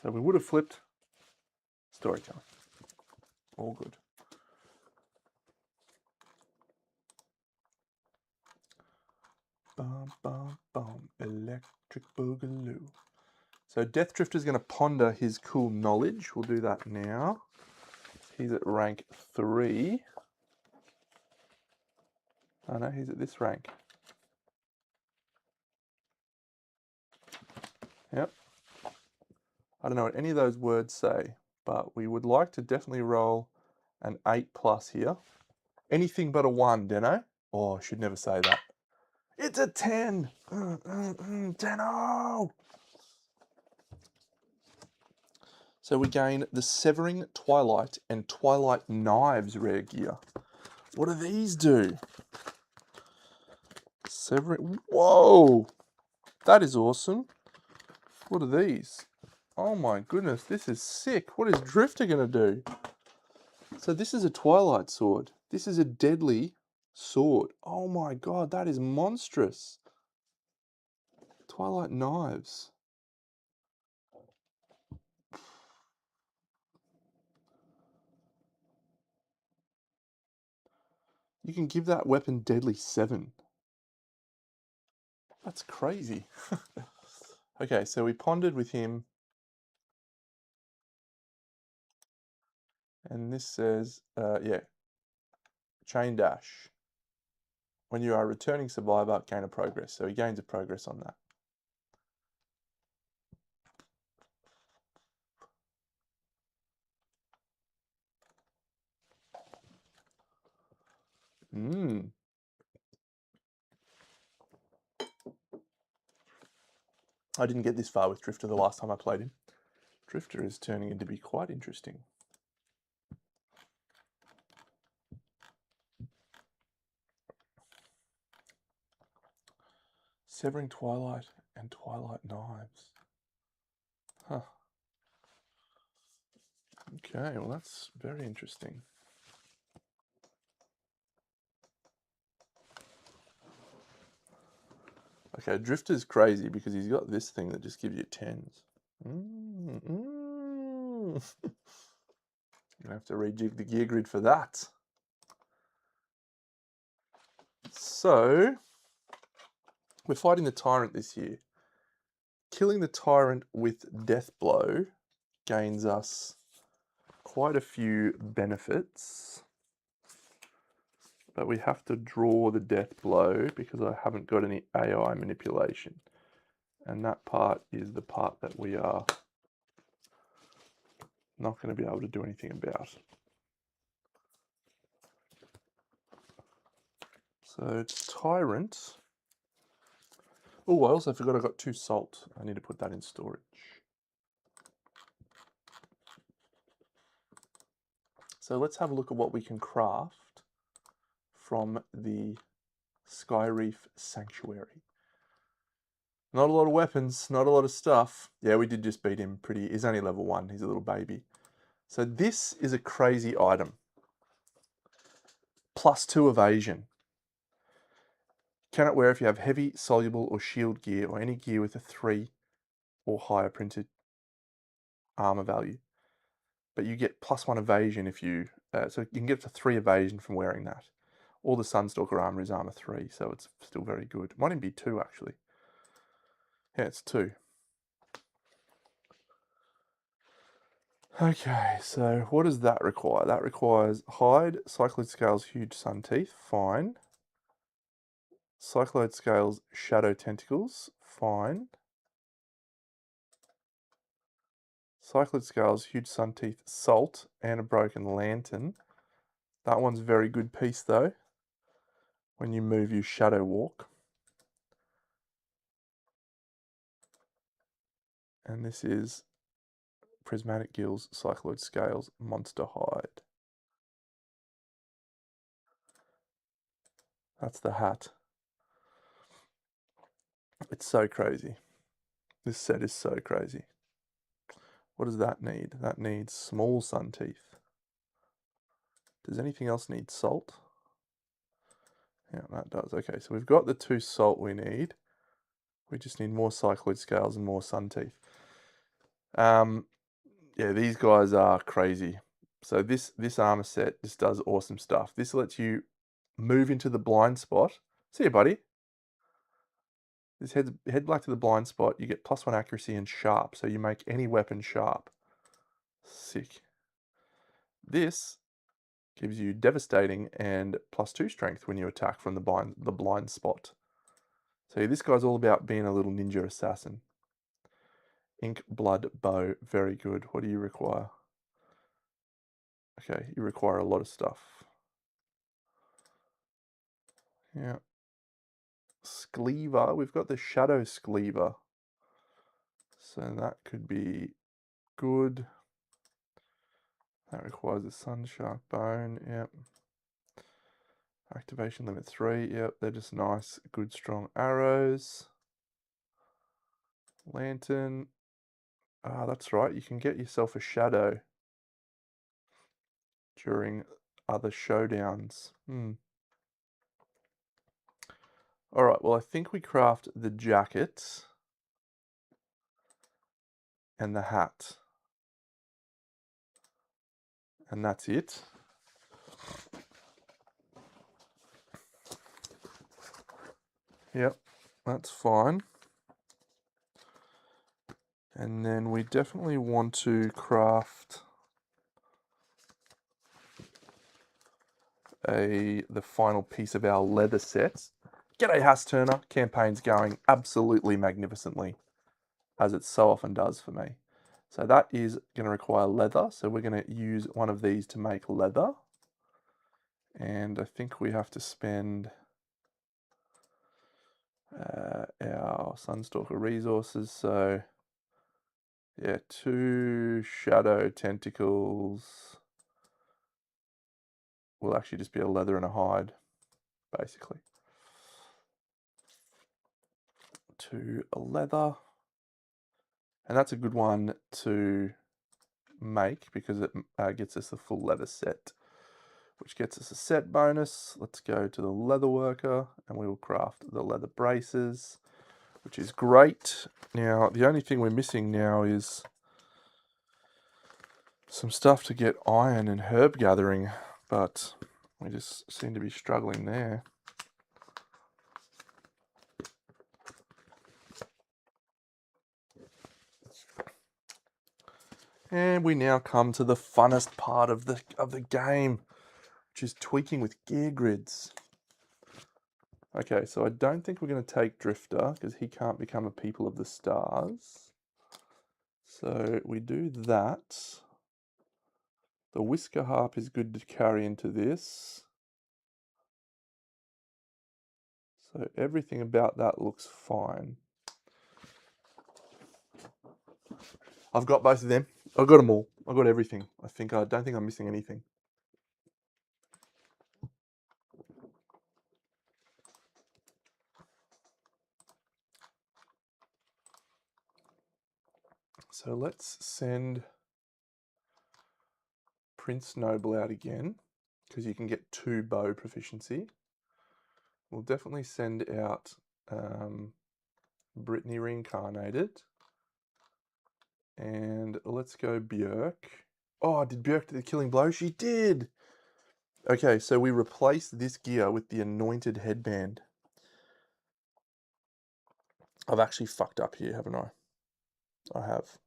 So we would have flipped. Storytelling. All good. Bum, bum, bum. Electric Boogaloo. So Death Drifter is going to ponder his cool knowledge. We'll do that now. He's at rank 3. Oh no, he's at this rank. Yep. I don't know what any of those words say, but we would like to definitely roll an 8+ here. Anything but a 1, Deno. Oh, I should never say that. It's a 10! Deno! So we gain the Severing Twilight and Twilight Knives rare gear. What do these do? Severing... Whoa! That is awesome. What are these? Oh my goodness, this is sick. What is Drifter going to do? So this is a Twilight sword. This is a deadly sword. Oh my god, that is monstrous. Twilight Knives. You can give that weapon Deadly 7. That's crazy. Okay, so we pondered with him. And this says, yeah, Chain Dash. When you are a returning survivor, gain a progress. So he gains a progress on that. Mmm. I didn't get this far with Drifter the last time I played him. Drifter is turning into be quite interesting. Severing Twilight and Twilight Knives. Huh. Okay, well that's very interesting. Okay, Drifter's crazy because he's got this thing that just gives you 10s. You're gonna have to rejig the gear grid for that. So, we're fighting the Tyrant this year. Killing the Tyrant with Death Blow gains us quite a few benefits. But we have to draw the Death Blow because I haven't got any AI manipulation. And that part is the part that we are not going to be able to do anything about. So Tyrant. Oh, I also forgot I got 2 salt. I need to put that in storage. So let's have a look at what we can craft from the Sky Reef Sanctuary. Not a lot of weapons, not a lot of stuff. Yeah, we did just beat him pretty. He's only level 1. He's a little baby. So this is a crazy item. +2 evasion. Cannot wear if you have heavy, soluble, or shield gear, or any gear with a 3 or higher printed armor value. But you get +1 evasion if you, so you can get up to 3 evasion from wearing that. All the Sunstalker armor is armor 3, so it's still very good. Might even be 2 actually. Yeah, it's 2. Okay, so what does that require? That requires hide, cycloid scales, huge sun teeth, fine. Cycloid scales, shadow tentacles, fine. Cycloid scales, huge sun teeth, salt, and a broken lantern. That one's a very good piece though. When you move, you shadow walk. And this is prismatic gills, cycloid scales, monster hide. That's the hat. It's so crazy. This set is so crazy. What does that need? That needs small sun teeth. Does anything else need salt? Yeah, that does. Okay, so we've got the 2 salt we need. We just need more cycloid scales and more sun teeth. Yeah, these guys are crazy. So this armor set just does awesome stuff. This lets you move into the blind spot. See you, buddy. This head back to the blind spot. You get +1 accuracy and sharp, so you make any weapon sharp. Sick. This gives you devastating and +2 strength when you attack from the blind spot. So this guy's all about being a little ninja assassin. Ink, blood, bow, very good. What do you require? Okay, you require a lot of stuff. Yeah. Scleaver, we've got the shadow Scleaver. So that could be good. That requires a sun shark bone, yep. Activation limit 3, yep, they're just nice, good, strong arrows. Lantern. Ah, that's right, you can get yourself a shadow during other showdowns. Alright, well I think we craft the jacket and the hat. And that's it. Yep, that's fine. And then we definitely want to craft the final piece of our leather set. G'day Haas Turner, campaign's going absolutely magnificently, as it so often does for me. So that is going to require leather, so we're going to use one of these to make leather. And I think we have to spend our Sunstalker resources. So yeah, 2 shadow tentacles will actually just be a leather and a hide, basically. 2 a leather. And that's a good one to make because it gets us the full leather set, which gets us a set bonus. Let's go to the leather worker and we will craft the leather braces, which is great. Now, the only thing we're missing now is some stuff to get iron and herb gathering, but we just seem to be struggling there. And we now come to the funnest part of the game, which is tweaking with gear grids. Okay, so I don't think we're going to take Drifter because he can't become a People of the Stars. So we do that. The Whisker Harp is good to carry into this. So everything about that looks fine. I've got both of them. I've got them all. I've got everything. I don't think I'm missing anything. So let's send Prince Noble out again, because you can get 2 bow proficiency. We'll definitely send out Brittany Reincarnated. And let's go Björk. Oh, did Björk do the killing blow? She did! Okay, so we replace this gear with the anointed headband. I've actually fucked up here, haven't I? I have.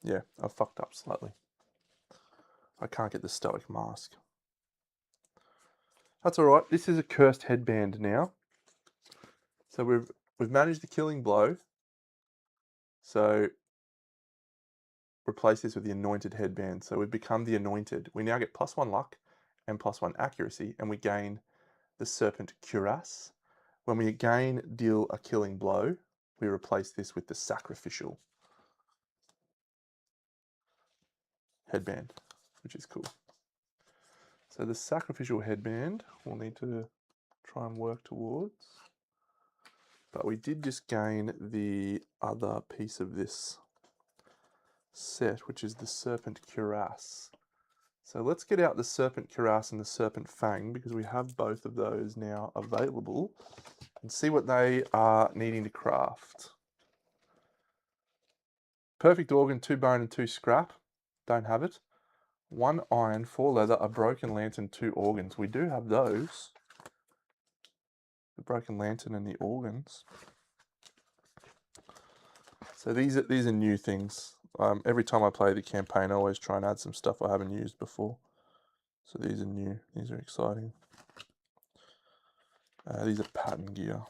Yeah, I've fucked up slightly. I can't get the stoic mask. That's all right. This is a cursed headband now. So we've managed the killing blow. So replace this with the anointed headband. So we've become the anointed. We now get +1 luck and +1 accuracy, and we gain the serpent cuirass. When we again deal a killing blow, we replace this with the sacrificial headband, which is cool. So the sacrificial headband we'll need to try and work towards. But we did just gain the other piece of this set, which is the serpent cuirass. So let's get out the serpent cuirass and the serpent fang, because we have both of those now available, and see what they are needing to craft. Perfect organ, 2 bone and 2 scrap. Don't have it. 1 iron, 4 leather, a broken lantern, 2 organs. We do have those. The broken lantern and the organs. So these are new things. Every time I play the campaign, I always try and add some stuff I haven't used before. So these are new. These are exciting. These are pattern gear.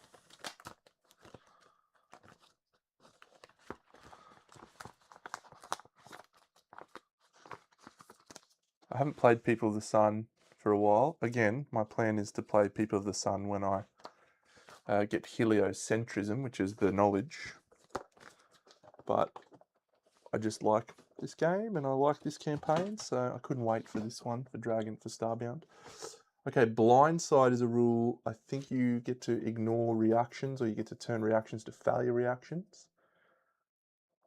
I haven't played People of the Sun for a while. Again, my plan is to play People of the Sun when I get heliocentrism, which is the knowledge. But I just like this game and I like this campaign, so I couldn't wait for this one, for Starbound. Okay, blindside is a rule. I think you get to ignore reactions, or you get to turn reactions to failure reactions.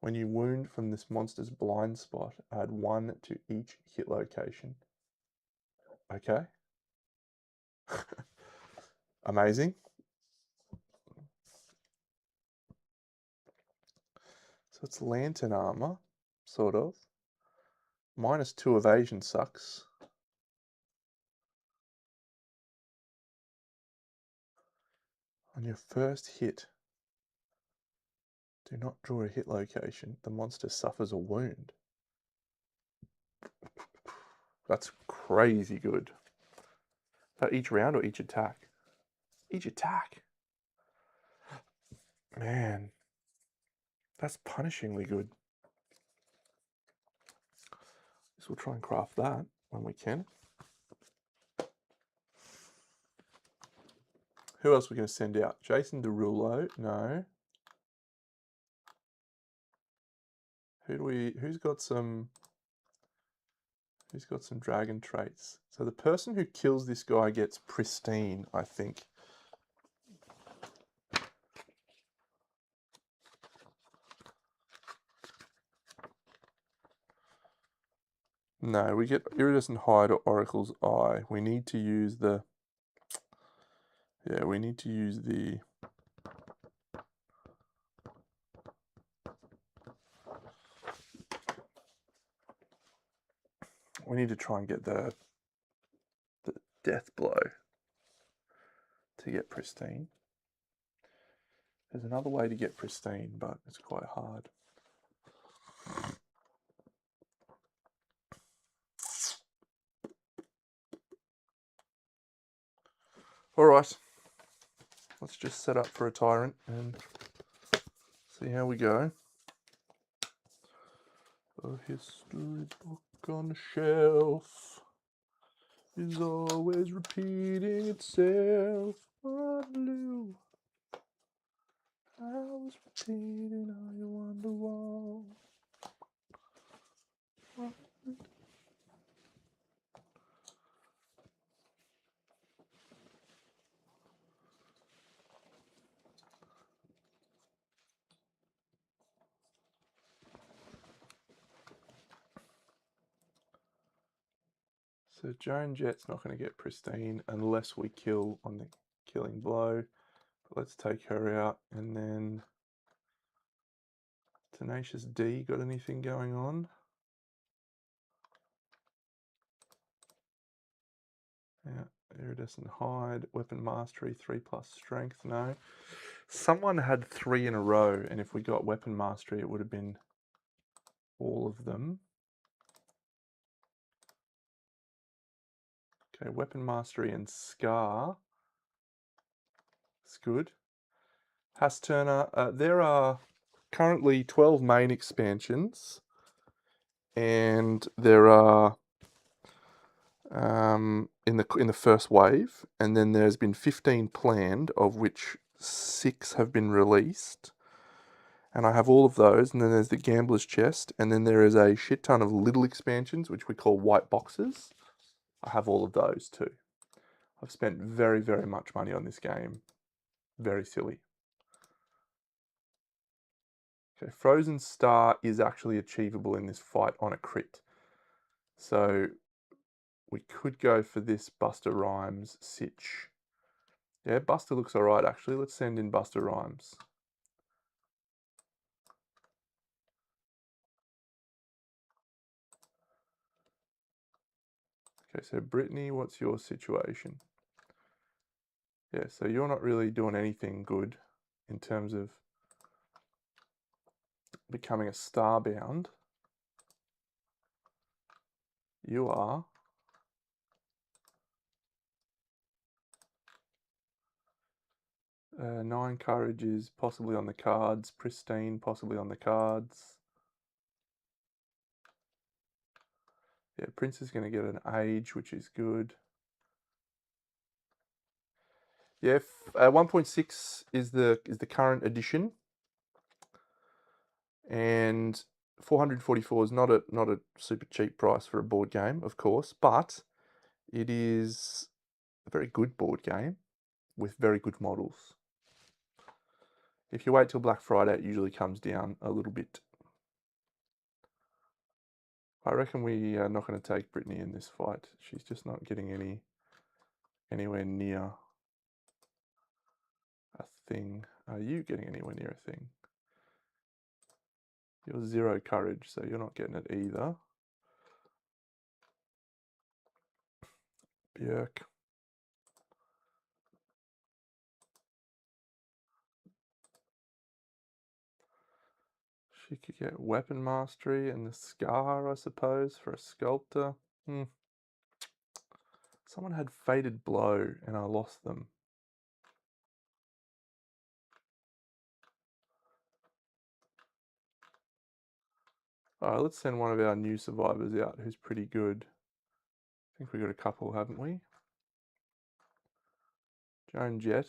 When you wound from this monster's blind spot, add 1 to each hit location. Okay. Amazing. So it's lantern armor, sort of. -2 evasion sucks. On your first hit, do not draw a hit location. The monster suffers a wound. That's crazy good. Is that each round or each attack? Each attack. Man, that's punishingly good. Guess we'll try and craft that. when we can. Who else are we going to send out? Jason Derulo? No. Who's got some dragon traits? So the person who kills this guy gets pristine, I think. No, we get Iridescent Hide or Oracle's Eye. We need to use the... Yeah, we need to use the... We need to try and get the Death Blow to get pristine. There's another way to get pristine, but it's quite hard. Alright, let's just set up for a Tyrant and see how we go. A history book on the shelf is always repeating itself. Waterloo, I was repeating all you wonder wall. So Joan Jett's not going to get pristine unless we kill on the killing blow. But let's take her out, and then Tenacious D, got anything going on? Yeah, Iridescent Hide, Weapon Mastery, 3+ Strength, no. Someone had 3 in a row, and if we got Weapon Mastery, it would have been all of them. Okay, Weapon Mastery and Scar. It's good. Has Turner, there are currently 12 main expansions, and there are in the first wave, and then there's been 15 planned, of which 6 have been released. And I have all of those, and then there's the Gambler's Chest, and then there is a shit ton of little expansions, which we call white boxes. I have all of those too. I've spent very, very much money on this game. Very silly. Okay, Frozen Star is actually achievable in this fight on a crit. So we could go for this Buster Rhymes Sitch. Yeah, Buster looks alright actually. Let's send in Buster Rhymes. Okay, so Brittany, what's your situation? Yeah, so you're not really doing anything good in terms of becoming a starbound. You are. 9 courage is possibly on the cards. Pristine possibly on the cards. Yeah, Prince is going to get an age, which is good. Yeah, 1.6 is the current edition, and 444 is not a super cheap price for a board game, of course, but it is a very good board game with very good models. If you wait till Black Friday, it usually comes down a little bit. I reckon we are not going to take Brittany in this fight. She's just not getting anywhere near a thing. Are you getting anywhere near a thing? You're 0 courage, so you're not getting it either. Björk. She could get Weapon Mastery and the Scar, I suppose, for a Sculptor. Someone had Fated Blow, and I lost them. Alright, let's send one of our new survivors out who's pretty good. think we got a couple, haven't we? Joan Jett.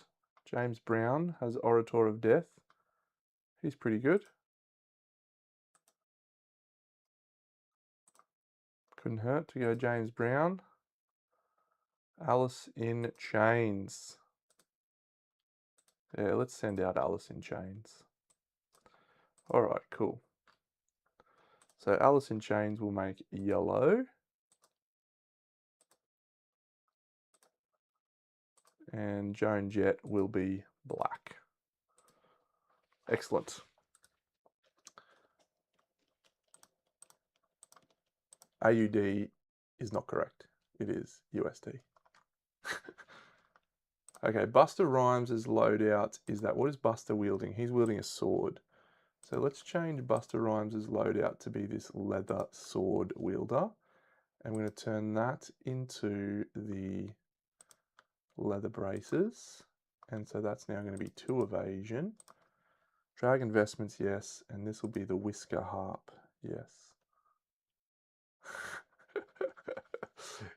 James Brown has Orator of Death. He's pretty good. Couldn't hurt to go James Brown. Alice in Chains. Yeah, let's send out Alice in Chains. All right, cool. So Alice in Chains will make yellow. And Joan Jett will be black. Excellent. AUD is not correct. It is USD. Okay, Buster Rhymes' loadout is that. What is Buster wielding? He's wielding a sword. So let's change Buster Rhymes' loadout to be this leather sword wielder. And we're going to turn that into the leather braces. And so that's now going to be 2 evasion. Drag investments, yes. And this will be the whisker harp, yes.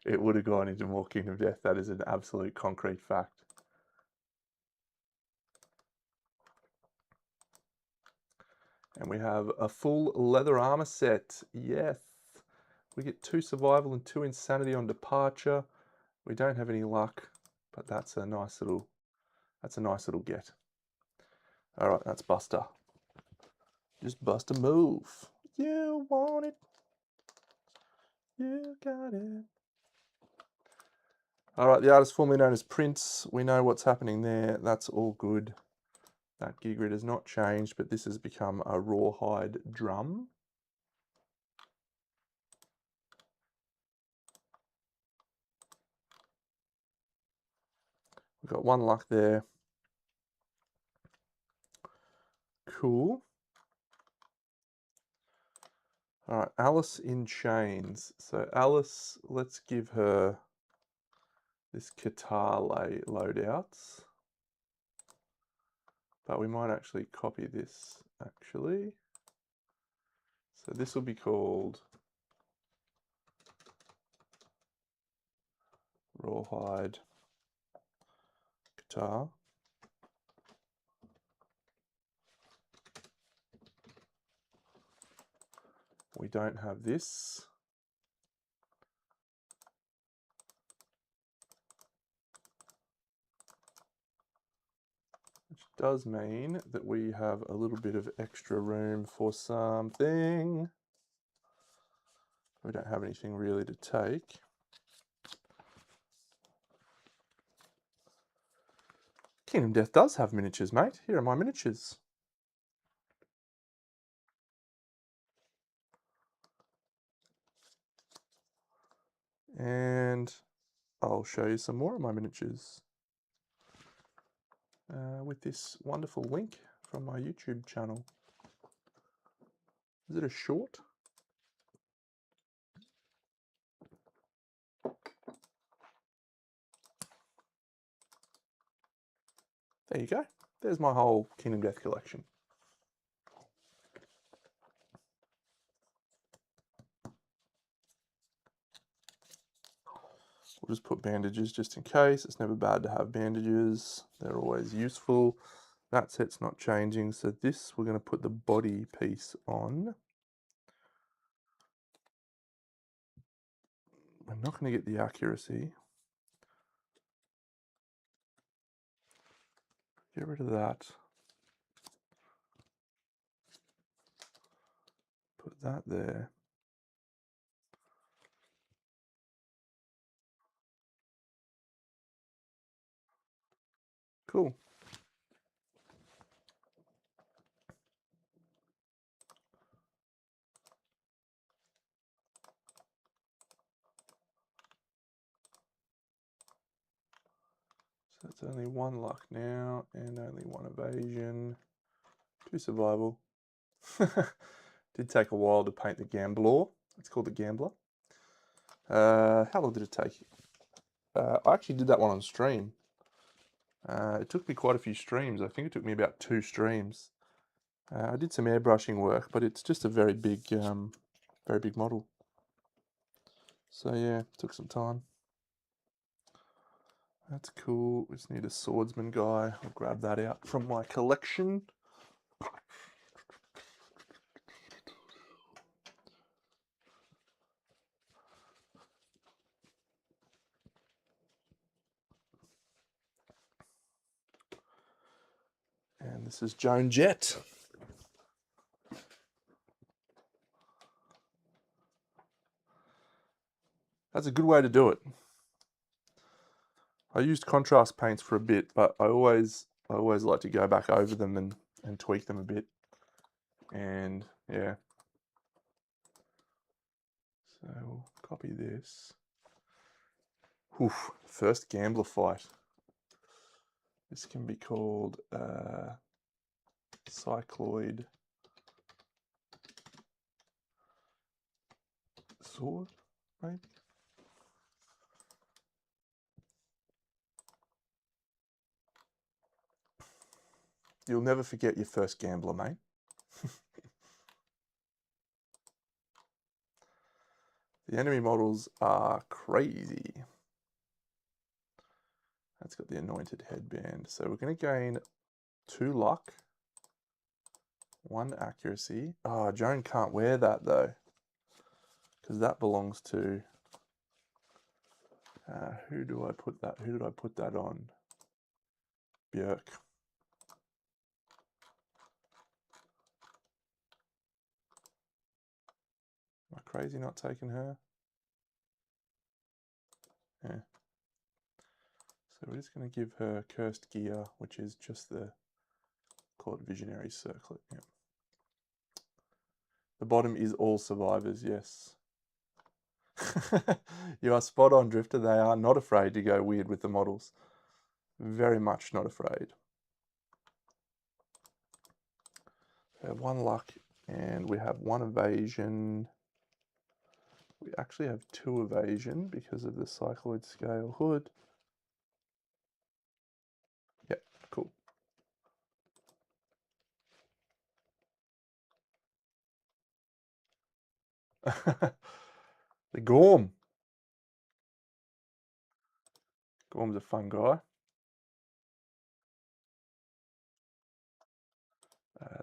It would have gone into more Kingdom of Death. That is an absolute concrete fact. And we have a full leather armor set. Yes. We get 2 survival and 2 insanity on departure. We don't have any luck, but that's a nice little get. All right, that's Buster. Just bust a move. You want it. You got it. All right, the artist formerly known as Prince. We know what's happening there. That's all good. That gig grid has not changed, but this has become a rawhide drum. We've got 1 luck there. Cool. All right, Alice in Chains. So Alice, let's give her this guitar loadouts. But we might actually copy this, actually. So this will be called Rawhide Guitar. We don't have this. Which does mean that we have a little bit of extra room for something. We don't have anything really to take. Kingdom Death does have miniatures, mate. Here are my miniatures. And I'll show you some more of my miniatures with this wonderful link from my YouTube channel. Is it a short? There you go. There's my whole Kingdom Death collection. We'll just put bandages just in case. It's never bad to have bandages. They're always useful. That set's not changing. So this, we're going to put the body piece on. I'm not going to get the accuracy. Get rid of that. Put that there. Cool. So that's only 1 luck now and only 1 evasion. 2 survival. Did take a while to paint the Gambler. It's called the Gambler. How long did it take? I actually did that one on stream. It took me quite a few streams. I think it took me about 2 streams. I did some airbrushing work, but it's just a very big model. So yeah, took some time. That's cool. We just need a swordsman guy. I'll grab that out from my collection. And this is Joan Jett. That's a good way to do it. I used contrast paints for a bit, but I always like to go back over them and tweak them a bit. And yeah. So we'll copy this. Oof, first gambler fight. This can be called cycloid sword, maybe? You'll never forget your first gambler, mate. The enemy models are crazy. That's got the anointed headband. So we're going to gain 2 luck, 1 accuracy. Oh, Joan can't wear that though, because that belongs to... who do I put that? Who did I put that on? Björk. Am I crazy not taking her? Yeah. So we're just going to give her Cursed Gear, which is just the, call it Visionary Circlet. Yeah. The bottom is all survivors, yes. You are spot on, Drifter. They are not afraid to go weird with the models. Very much not afraid. We have 1 luck and we have 1 evasion. We actually have 2 evasion because of the cycloid scale hood. Yep, cool. The Gorm. Gorm's a fun guy.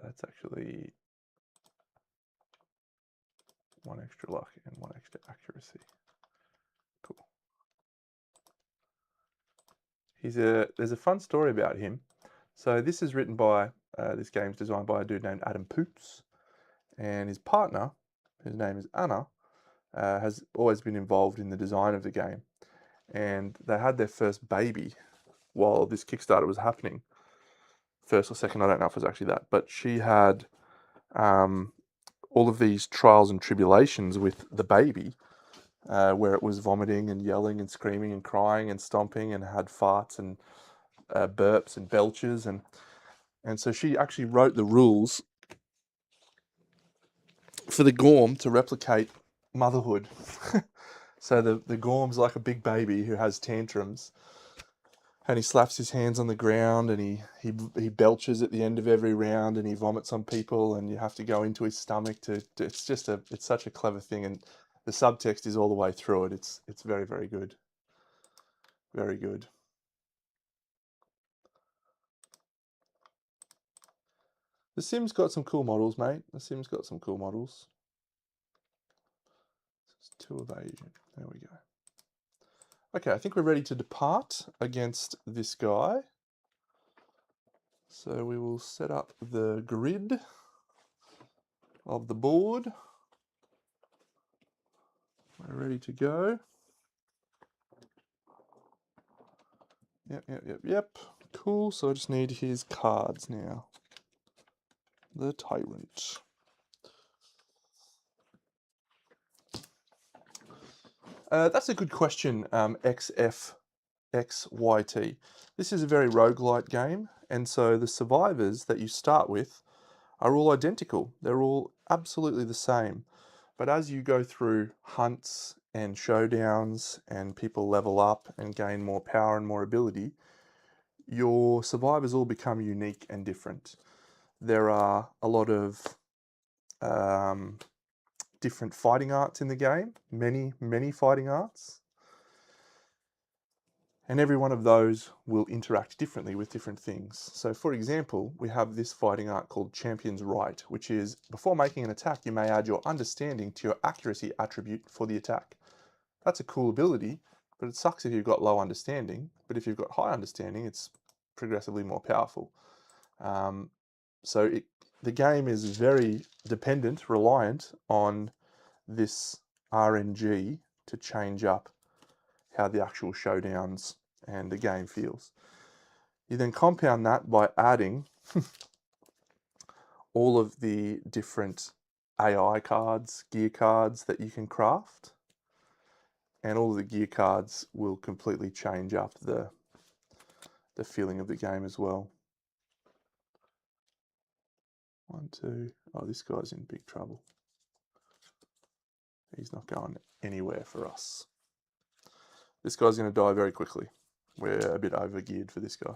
That's actually 1 extra luck and 1 extra accuracy. Cool. There's a fun story about him. So this is written by, this game's designed by a dude named Adam Poots, and his partner, whose name is Anna, has always been involved in the design of the game. And they had their first baby while this Kickstarter was happening. First or second, I don't know if it was actually that, but she had all of these trials and tribulations with the baby, where it was vomiting and yelling and screaming and crying and stomping and had farts and burps and belches, and so she actually wrote the rules for the Gorm to replicate motherhood. So the Gorm's like a big baby who has tantrums, and he slaps his hands on the ground, and he belches at the end of every round, and he vomits on people, and you have to go into his stomach to it's such a clever thing, and the subtext is all the way through it. It's very, very good. Very good. The Sim's got some cool models, mate. The Sim's got some cool models. It's 2 evasion. There we go. Okay, I think we're ready to depart against this guy. So we will set up the grid of the board. We're ready to go. Yep. Cool, so I just need his cards now. The Tyrant. That's a good question, XFXYT. This is a very roguelite game, and so the survivors that you start with are all identical. They're all absolutely the same. But as you go through hunts and showdowns and people level up and gain more power and more ability, your survivors all become unique and different. There are a lot of different fighting arts in the game, many fighting arts. And every one of those will interact differently with different things. So for example, we have this fighting art called Champion's Right, which is before making an attack, you may add your understanding to your accuracy attribute for the attack. That's a cool ability, but it sucks if you've got low understanding. But if you've got high understanding, it's progressively more powerful. The game is very dependent, reliant on this RNG to change up how the actual showdowns and the game feels. You then compound that by adding all of the different AI cards, gear cards that you can craft, and all of the gear cards will completely change up the feeling of the game as well. 1, 2, oh, this guy's in big trouble. He's not going anywhere for us. This guy's going to die very quickly. We're a bit over geared for this guy.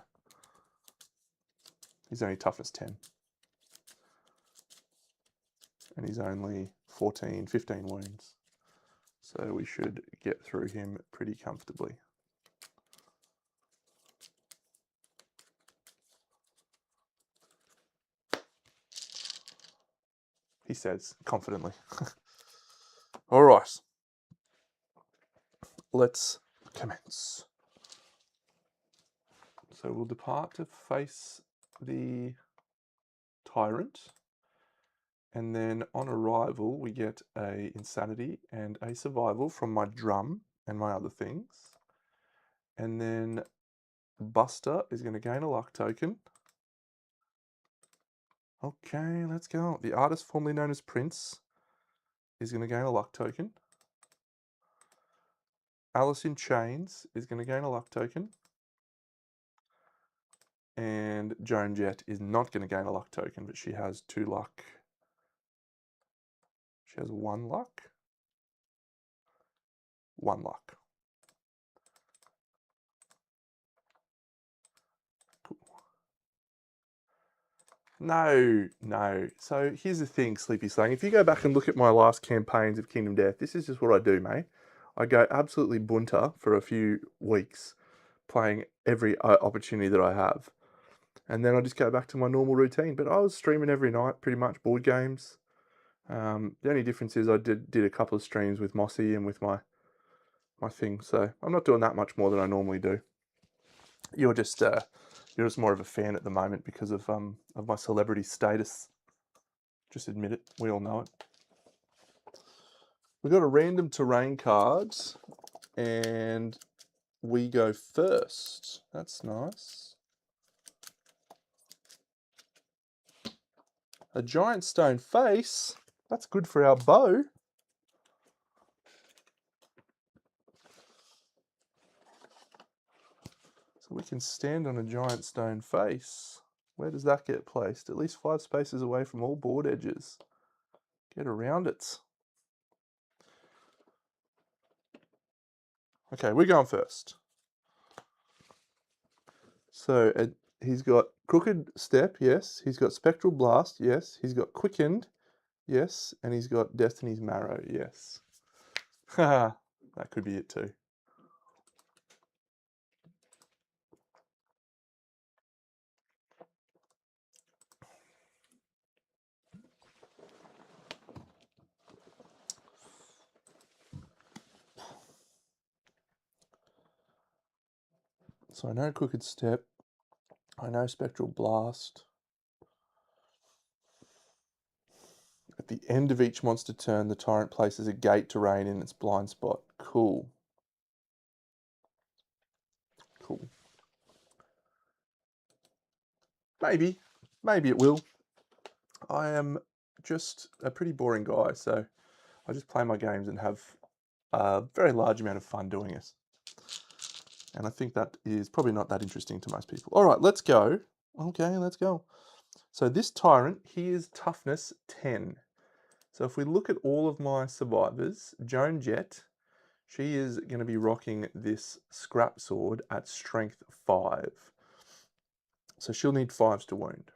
He's only toughness 10. And he's only 15 wounds. So we should get through him pretty comfortably. He says confidently. All right. Let's commence. So we'll depart to face the tyrant. And then on arrival, we get a insanity and a survival from my drum and my other things. And then Buster is going to gain a luck token. Okay, let's go. The artist formerly known as Prince is going to gain a luck token. Alice in Chains is going to gain a luck token. And Joan Jett is not going to gain a luck token, but she has 2 luck. She has 1 luck. 1 luck. Cool. No. So here's the thing, Sleepy Slang. If you go back and look at my last campaigns of Kingdom Death, this is just what I do, mate. I go absolutely bunter for a few weeks, playing every opportunity that I have. And then I just go back to my normal routine. But I was streaming every night, pretty much, board games. The only difference is I did a couple of streams with Mossy and with my thing. So I'm not doing that much more than I normally do. You're just more of a fan at the moment because of my celebrity status. Just admit it. We all know it. We got a random terrain card, and we go first. That's nice. A giant stone face. That's good for our bow. So we can stand on a giant stone face. Where does that get placed? At least 5 spaces away from all board edges. Get around it. Okay, we're going first. So he's got Crooked Step, yes. He's got Spectral Blast, yes. He's got Quickened, yes. And he's got Destiny's Marrow, yes. Haha, that could be it too. So I know Crooked Step. I know Spectral Blast. At the end of each monster turn, the tyrant places a gate terrain in its blind spot. Cool. Cool. Maybe it will. I am just a pretty boring guy, so I just play my games and have a very large amount of fun doing it. And I think that is probably not that interesting to most people. All right, let's go. Okay, let's go. So this tyrant, he is toughness 10. So if we look at all of my survivors, Joan Jett, she is going to be rocking this scrap sword at strength 5. So she'll need 5s to wound.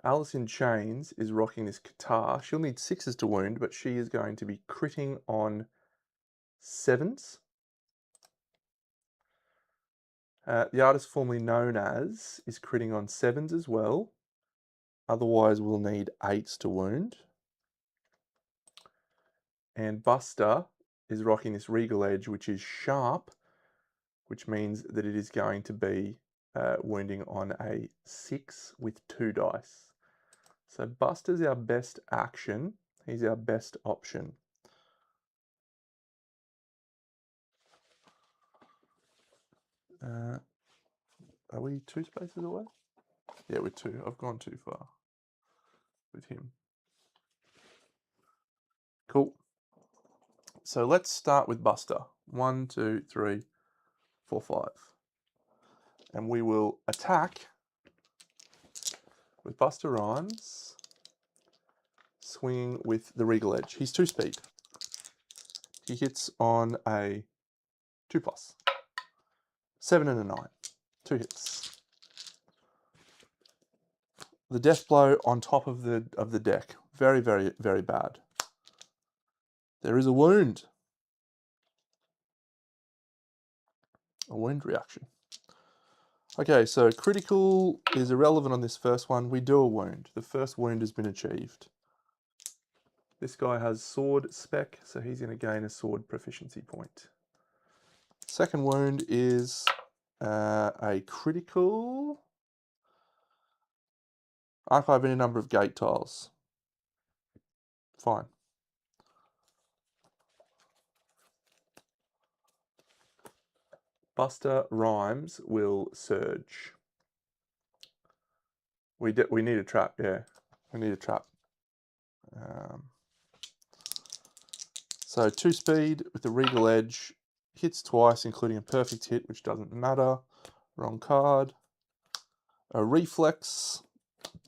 Alice in Chains is rocking this guitar. She'll need 6s to wound, but she is going to be critting on 7s. The artist formerly known as is critting on 7s as well. Otherwise, we'll need 8s to wound. And Buster is rocking this Regal Edge, which is sharp, which means that it is going to be wounding on a 6 with 2 dice. So Buster's our best action. He's our best option. Are we 2 spaces away? Yeah, we're 2. I've gone too far with him. Cool. So let's start with Buster. 1, 2, 3, 4, 5. And we will attack with Buster Rhymes, swinging with the Regal Edge. He's 2 speed. He hits on a 2+. 7 and a 9. 2 hits. The death blow on top of the deck. Very, very, very bad. There is a wound. A wound reaction. Okay, so critical is irrelevant on this first one. We do a wound. The first wound has been achieved. This guy has sword spec, so he's going to gain a sword proficiency point. Second wound is a critical. Archive any number of gate tiles. Fine. Buster Rhymes will surge. We need a trap, yeah. We need a trap. So 2 speed with the Regal Edge. Hits twice, including a perfect hit, which doesn't matter. Wrong card. A reflex.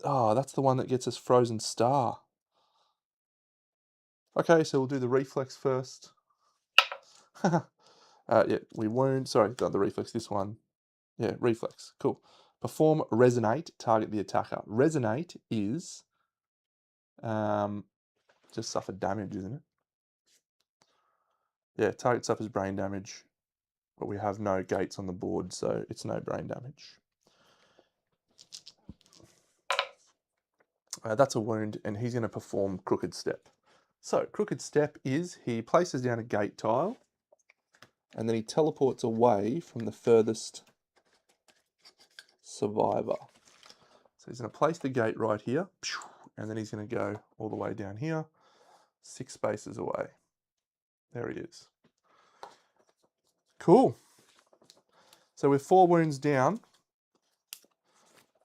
Oh, that's the one that gets us Frozen Star. Okay, so we'll do the reflex first. Yeah, we wound. Sorry, not the reflex, this one. Yeah, reflex. Cool. Perform Resonate, target the attacker. Resonate is just suffer damage, isn't it? Yeah, target suffers brain damage, but we have no gates on the board, so it's no brain damage. That's a wound, and he's going to perform Crooked Step. So, Crooked Step is he places down a gate tile, and then he teleports away from the furthest survivor. So he's going to place the gate right here, and then he's going to go all the way down here, 6 spaces away. There he is. Cool. So we're 4 wounds down,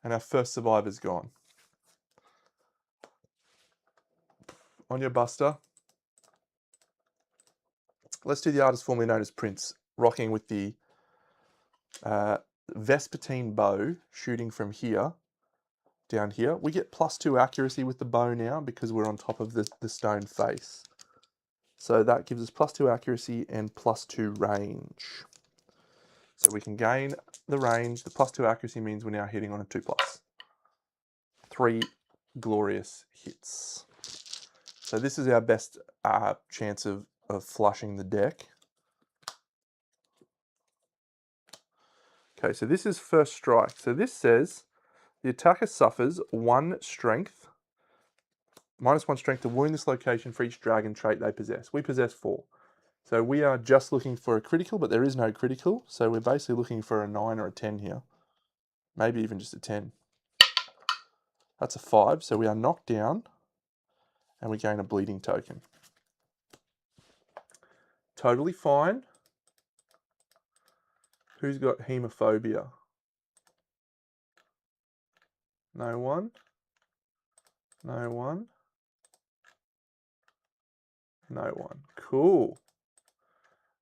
and our first survivor's gone. On your Buster. Let's do the artist formerly known as Prince, rocking with the Vespertine bow, shooting from here, down here. We get +2 accuracy with the bow now because we're on top of the stone face. So that gives us +2 accuracy and +2 range. So we can gain the range. The +2 accuracy means we're now hitting on a 2+. 3 glorious hits. So this is our best chance of flushing the deck. Okay, so this is first strike. So this says the attacker suffers 1 strength, -1 strength to wound this location for each dragon trait they possess. We possess 4. So we are just looking for a critical, but there is no critical. So we're basically looking for a 9 or a 10 here. Maybe even just a 10. That's a 5, so we are knocked down and we gain a bleeding token. Totally fine. Who's got hemophobia? No one. No one. No one. Cool.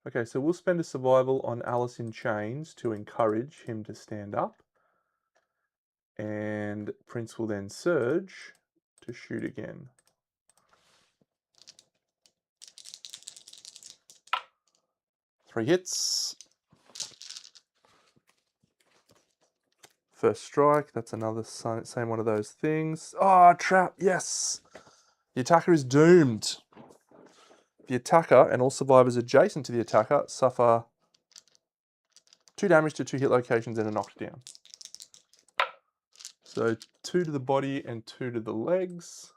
Okay, so we'll spend a survival on Alice in Chains to encourage him to stand up. And Prince will then surge to shoot again. Three hits. First strike, that's another same one of those things. Oh, trap, yes! The attacker is doomed. The attacker and all survivors adjacent to the attacker suffer 2 damage to 2 hit locations and are knocked down. So 2 to the body and 2 to the legs.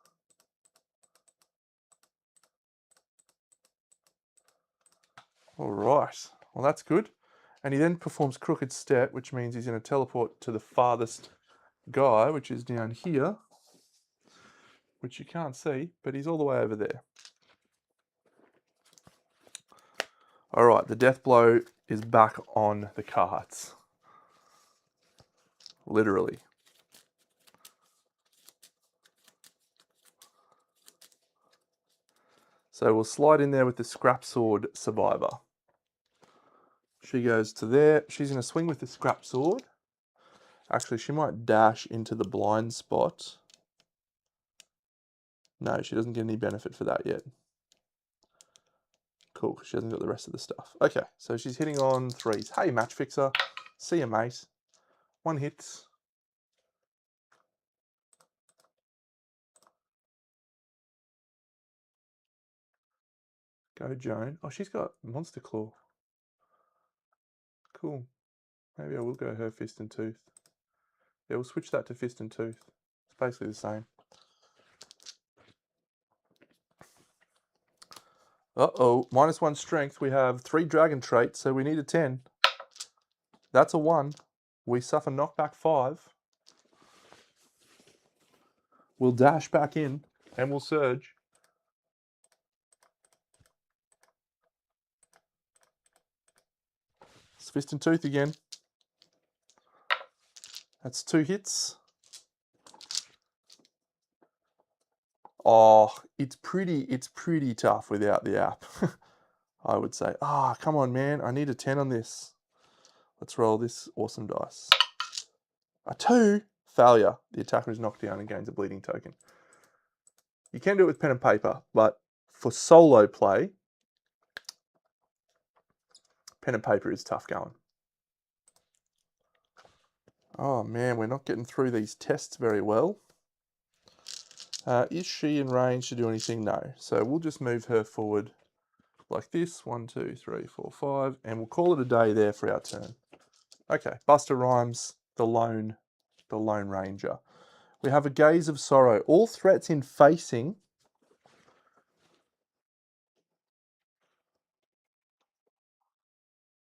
All right, well that's good. And he then performs Crooked Step, which means he's going to teleport to the farthest guy, which is down here, which you can't see, but he's all the way over there. All right, the death blow is back on the cards. Literally. So we'll slide in there with the Scrap Sword survivor. She goes to there. She's going to swing with the Scrap Sword. Actually, she might dash into the blind spot. No, she doesn't get any benefit for that yet. Cool, because she hasn't got the rest of the stuff. Okay, so she's hitting on 3s. Hey, Match Fixer. See ya, mate. 1 hit. Go, Joan. Oh, she's got Monster Claw. Cool. Maybe I will go her Fist and Tooth. Yeah, we'll switch that to Fist and Tooth. It's basically the same. Uh-oh, -1 strength. We have 3 dragon traits, so we need a 10. That's a 1. We suffer knockback 5. We'll dash back in, and we'll surge. It's Fist and Tooth again. That's 2 hits. Oh, it's pretty tough without the app. I would say. Ah, come on, man. I need a 10 on this. Let's roll this awesome dice. A 2. Failure. The attacker is knocked down and gains a bleeding token. You can do it with pen and paper, but for solo play, pen and paper is tough going. Oh man, we're not getting through these tests very well. Is she in range to do anything? No. So we'll just move her forward like this. 1, 2, 3, 4, 5. And we'll call it a day there for our turn. Okay, Buster Rhymes, the Lone Ranger. We have a Gaze of Sorrow. All threats in facing.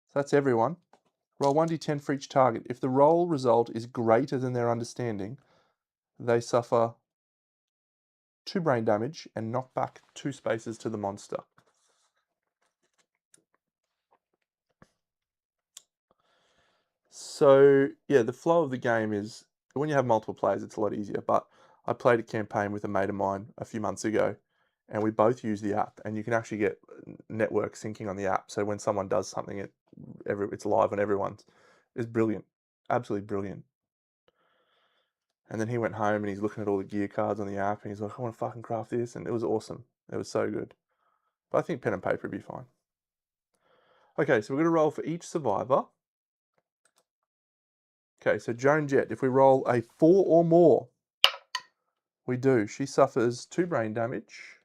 So that's everyone. Roll 1d10 for each target. If the roll result is greater than their understanding, they suffer 2 brain damage and knock back 2 spaces to the monster. So, yeah, the flow of the game is, when you have multiple players, it's a lot easier. But I played a campaign with a mate of mine a few months ago, and we both use the app, and you can actually get network syncing on the app. So when someone does something, it's live on everyone's. It's brilliant. Absolutely brilliant. And then he went home and he's looking at all the gear cards on the app, and he's like, I want to fucking craft this. And it was awesome. It was so good. But I think pen and paper would be fine. Okay, so we're going to roll for each survivor. Okay, so Joan Jett, if we roll a 4 or more, we do. She suffers 2 brain damage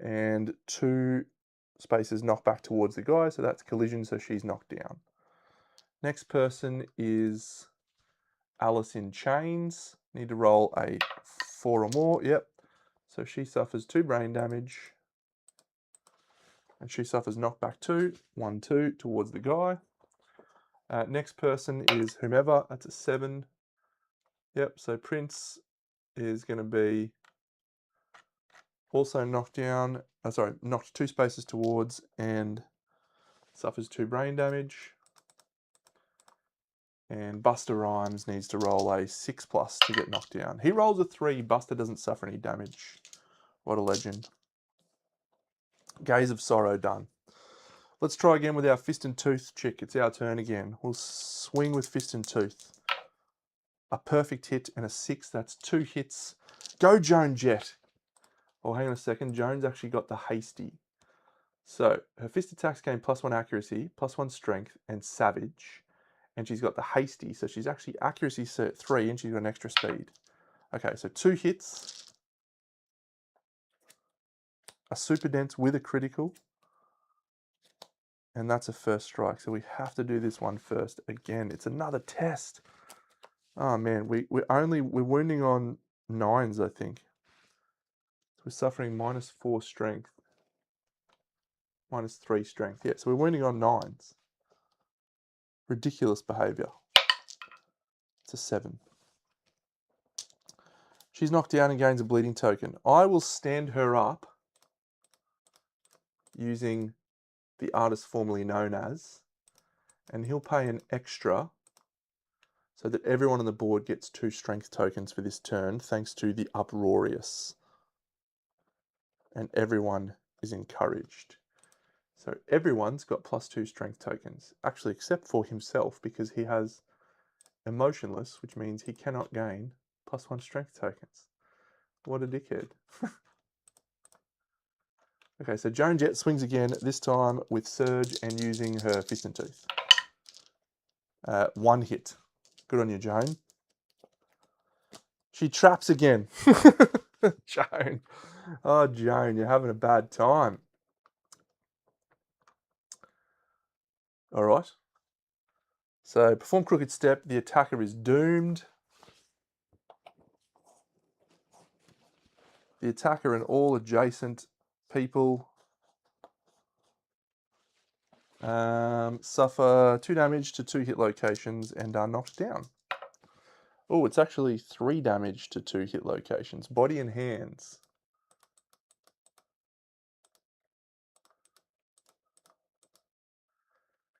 and 2 spaces knocked back towards the guy, so that's collision, so she's knocked down. Next person is Alice in Chains. Need to roll a 4 or more, yep. So she suffers 2 brain damage and she suffers knockback 2, 1, 2 towards the guy. Next person is whomever, that's a 7. Yep, so Prince is going to be also knocked down, knocked 2 spaces towards and suffers 2 brain damage. And Buster Rhymes needs to roll a 6+ to get knocked down. He rolls a 3, Buster doesn't suffer any damage. What a legend. Gaze of Sorrow done. Let's try again with our Fist and Tooth chick. It's our turn again. We'll swing with Fist and Tooth. A perfect hit and a 6, that's 2 hits. Go Joan Jett. Oh, hang on a second, Joan's actually got the hasty. So her fist attacks gain +1 accuracy, +1 strength, and savage. and she's got the hasty, so she's actually accuracy cert 3 and she's got an extra speed. Okay, so 2 hits, a super dense with a critical, and that's a first strike. So we have to do this one first. Again, it's another test. Oh man, we're wounding on 9s, I think. So we're suffering -4 strength, -3 strength. Yeah, so we're wounding on 9s. Ridiculous behavior. It's a 7. She's knocked down and gains a bleeding token. I will stand her up using the artist formerly known as, and he'll pay an extra so that everyone on the board gets 2 strength tokens for this turn, thanks to the uproarious. And everyone is encouraged. So everyone's got +2 strength tokens, actually except for himself, because he has emotionless, which means he cannot gain +1 strength tokens. What a dickhead. Okay, so Joan Jett swings again, this time with Surge and using her Fist and Tooth. 1 hit. Good on you, Joan. She traps again. Joan. Oh, Joan, you're having a bad time. All right. So perform Crooked Step. The attacker is doomed. The attacker and all adjacent people suffer 2 damage to 2 hit locations and are knocked down. Oh, it's actually 3 damage to 2 hit locations. Body and hands.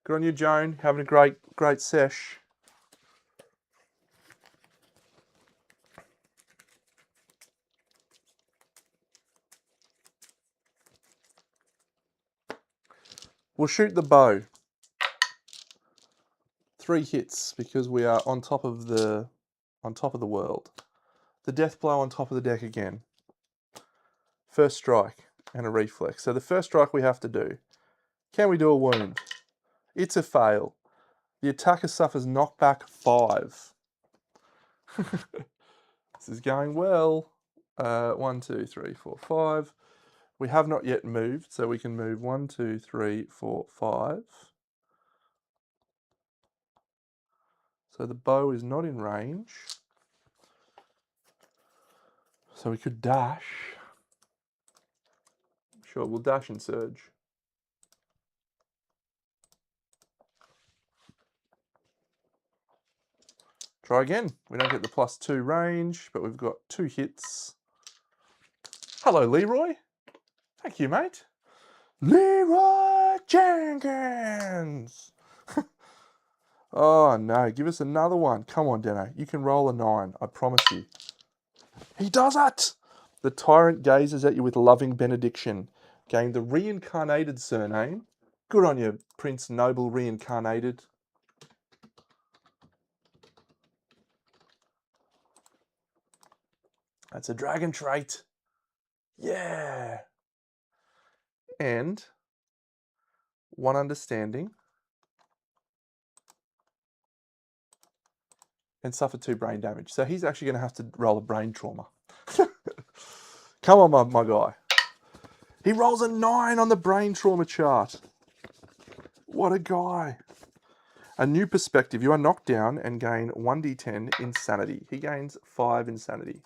Good on you, Joan. Having a great sesh. We'll shoot the bow. 3 hits because we are on top of the world. The death blow on top of the deck again. First strike and a reflex. So the first strike we have to do. Can we do a wound? It's a fail. The attacker suffers knockback 5. This is going well. 1, 2, 3, 4, 5. We have not yet moved, so we can move 1, 2, 3, 4, 5. So the bow is not in range. So we could dash. Sure, we'll dash and surge. Try again. We don't get the +2 range, but we've got 2 hits. Hello, Leroy. Thank you, mate. Leroy Jenkins. Oh, no. Give us another one. Come on, Deno. You can roll a 9. I promise you. He does it! The tyrant gazes at you with loving benediction. Gain the reincarnated surname. Good on you, Prince Noble Reincarnated. That's a dragon trait. Yeah. And 1 understanding. And suffer 2 brain damage. So he's actually going to have to roll a brain trauma. Come on, my guy. He rolls a 9 on the brain trauma chart. What a guy. A new perspective. You are knocked down and gain 1d10 insanity. He gains 5 insanity.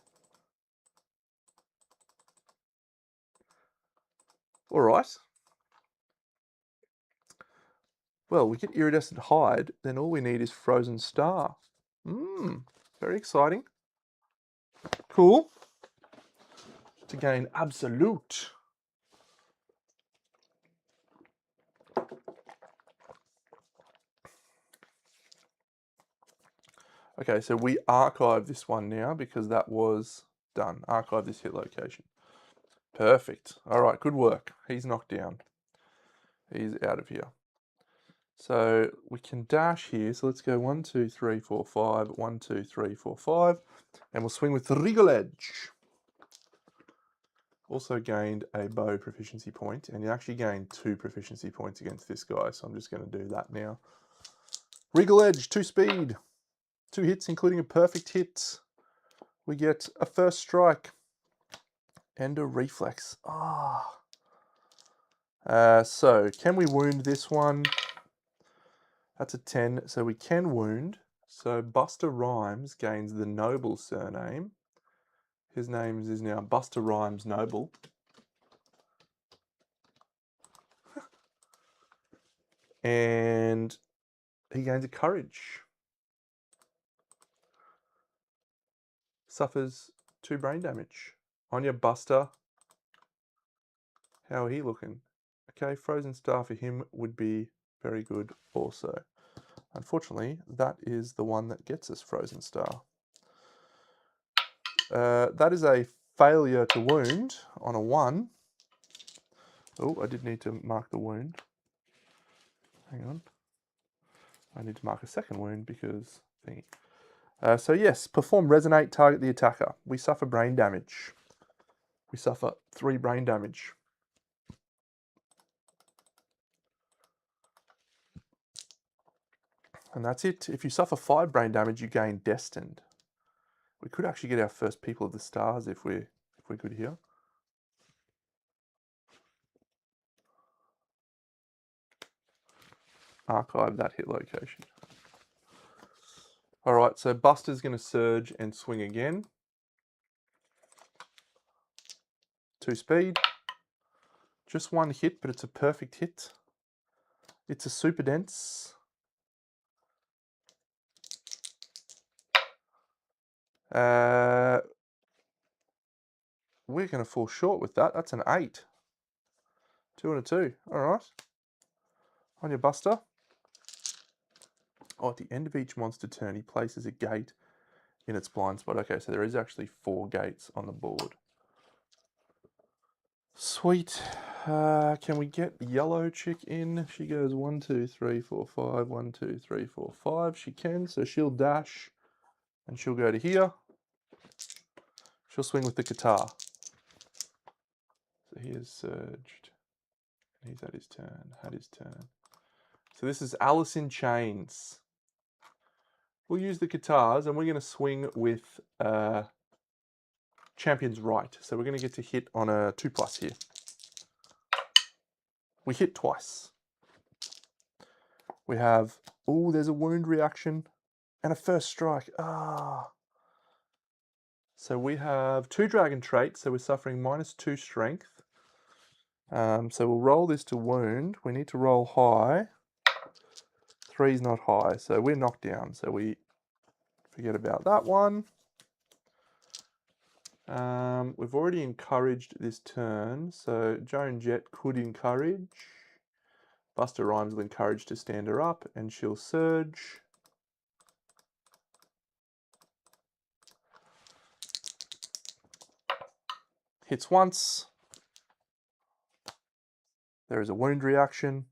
All right. Well, we get Iridescent Hide, then all we need is Frozen Star. Very exciting. Cool. To gain Absolute. Okay, so we archive this one now because that was done. Archive this hit location. Perfect. All right, good work. He's knocked down. He's out of here. So we can dash here. So let's go 1, 2, 3, 4, 5. 1, 2, 3, 4, 5. And we'll swing with the Regal Edge. Also gained a bow proficiency point. And you actually gain 2 proficiency points against this guy. So I'm just going to do that now. Regal Edge, 2 speed, 2 hits, including a perfect hit. We get a first strike and a reflex. So, can we wound this one? That's a 10, so we can wound. So Buster Rhymes gains the Noble surname. His name is now Buster Rhymes Noble. And he gains a Courage. Suffers 2 brain damage. On your Buster, how are he looking? Okay, Frozen Star for him would be very good also. Unfortunately, that is the one that gets us Frozen Star. That is a failure to wound on a 1. Oh, I did need to mark the wound. Hang on. I need to mark a second wound because thingy. So yes, perform resonate, target the attacker. We suffer brain damage. We suffer 3 brain damage. And that's it. If you suffer 5 brain damage, you gain Destined. We could actually get our first People of the Stars if we're good here. Archive that hit location. Alright, so Buster's going to surge and swing again. 2 speed. Just 1 hit, but it's a perfect hit. It's a super dense. We're going to fall short with that. That's an 8. 2 and a 2. Alright. On your Buster. Oh, at the end of each monster turn, he places a gate in its blind spot. Okay, so there is actually 4 gates on the board. Sweet. Can we get the yellow chick in? She goes 1, 2, 3, 4, 5. 1, 2, 3, 4, 5. She can, so she'll dash and she'll go to here. She'll swing with the guitar. So he has surged. And he's had his turn. So this is Alice in Chains. We'll use the guitars and we're going to swing with Champion's Right. So we're going to get to hit on a 2+ here. We hit twice. We have, oh, there's a wound reaction and a first strike. So we have 2 dragon traits, so we're suffering -2 strength. So we'll roll this to wound. We need to roll high. 3's not high, so we're knocked down. So we forget about that one. We've already encouraged this turn, so Joan Jett could encourage. Buster Rhymes will encourage to stand her up, and she'll surge. Hits once. There is a wound reaction.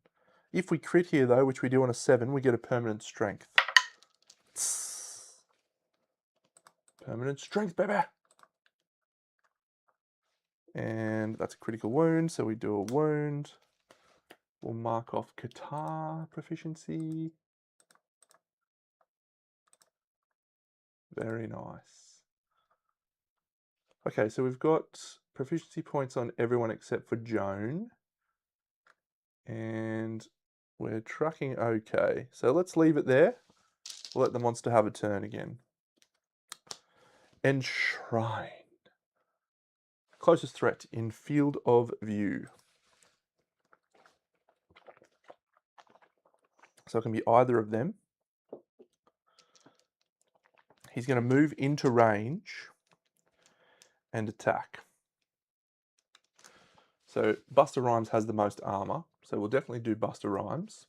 If we crit here though, which we do on a 7, we get a permanent strength. Permanent strength, baby! And that's a critical wound, so we do a wound. We'll mark off guitar proficiency. Very nice. Okay, so we've got proficiency points on everyone except for Joan. And we're tracking okay. So let's leave it there. We'll let the monster have a turn again. Enshrine. Closest threat in field of view. So it can be either of them. He's going to move into range and attack. So Buster Rhymes has the most armor, so we'll definitely do Buster Rhymes.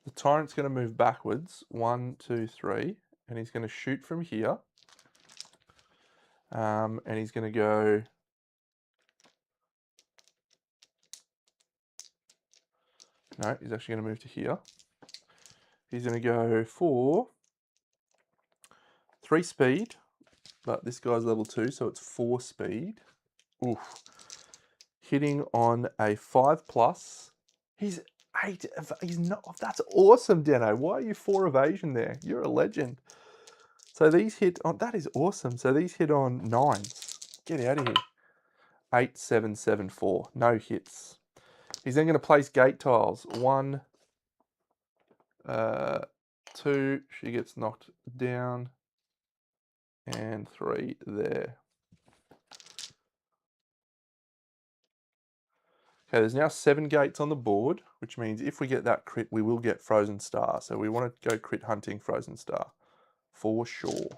The Tyrant's going to move backwards, 1, 2, 3, and he's going to shoot from here. And he's going to go... No, he's actually going to move to here. He's going to go for 3 speed, but this guy's level 2, so it's 4 speed. Oof. Hitting on a 5+. He's 8. He's not. That's awesome, Deno. Why are you 4 evasion there? You're a legend. So these hit on. That is awesome. So these hit on 9s. Get out of here. 8, 7, 7, 4. No hits. He's then going to place gate tiles. 1, 2. She gets knocked down. And 3 there. Okay, there's now 7 gates on the board, which means if we get that crit, we will get Frozen Star. So we want to go crit hunting Frozen Star, for sure.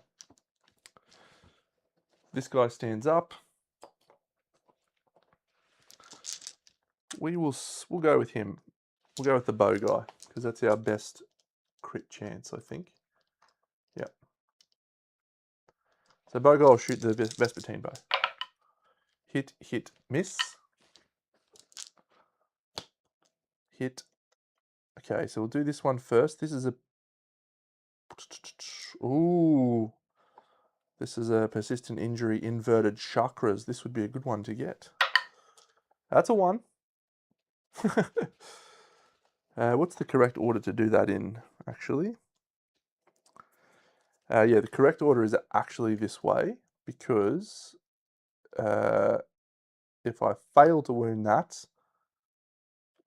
This guy stands up. We'll go with him. We'll go with the bow guy, because that's our best crit chance, I think. Yep. So bow guy will shoot the Vespertine bow. Hit, hit, miss. Hit. Okay, so we'll do this one first. This is a... Ooh. This is a persistent injury, inverted chakras. This would be a good one to get. That's a 1. What's the correct order to do that in, actually? Yeah, the correct order is actually this way, because if I fail to wound that,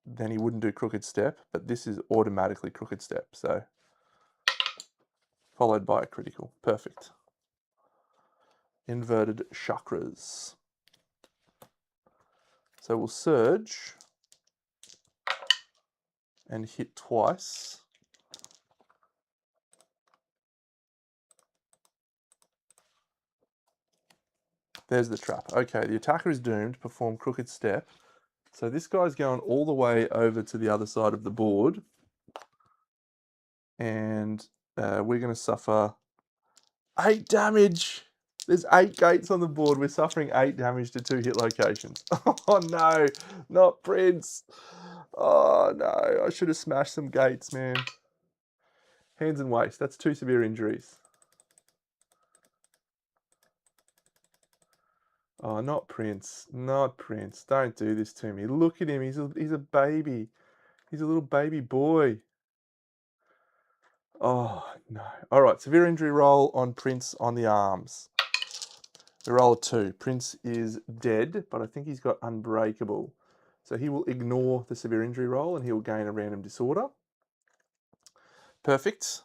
then he wouldn't do crooked step, but this is automatically crooked step, so followed by a critical. Perfect. Inverted chakras. So we'll surge and hit twice. There's the trap. Okay, the attacker is doomed. Perform crooked step. So this guy's going all the way over to the other side of the board. And we're going to suffer 8 damage. There's 8 gates on the board. We're suffering 8 damage to 2 hit locations. Oh no, not Prince. Oh no, I should have smashed some gates, man. Hands and waist. That's 2 severe injuries. Oh, not Prince. Not Prince. Don't do this to me. Look at him. He's a baby. He's a little baby boy. Oh, no. All right, severe injury roll on Prince on the arms. We roll a 2. Prince is dead, but I think he's got unbreakable. So he will ignore the severe injury roll and he will gain a random disorder. Perfect.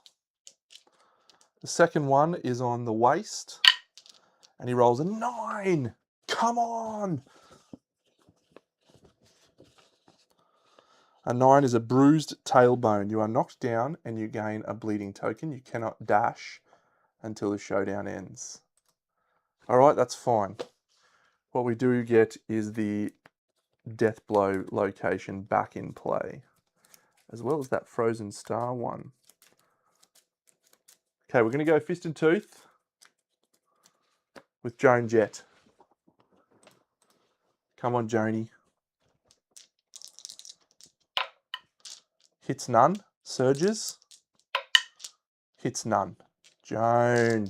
The second one is on the waist and he rolls a 9. Come on. A 9 is a bruised tailbone. You are knocked down and you gain a bleeding token. You cannot dash until the showdown ends. All right, that's fine. What we do get is the death blow location back in play, as well as that Frozen Star one. Okay, we're going to go Fist and Tooth with Joan Jett. Come on, Joni. Hits none. Surges. Hits none. Joan.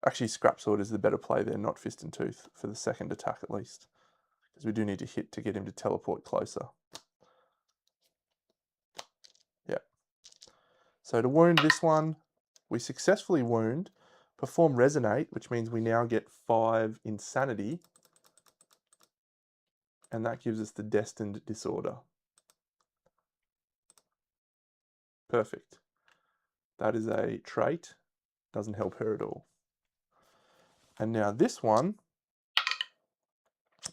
Actually, Scrap Sword is the better play there, not Fist and Tooth, for the second attack at least. Because we do need to hit to get him to teleport closer. Yeah. So to wound this one, we successfully wound. Perform Resonate, which means we now get 5 Insanity. And that gives us the Destined Disorder. Perfect. That is a trait. Doesn't help her at all. And now this one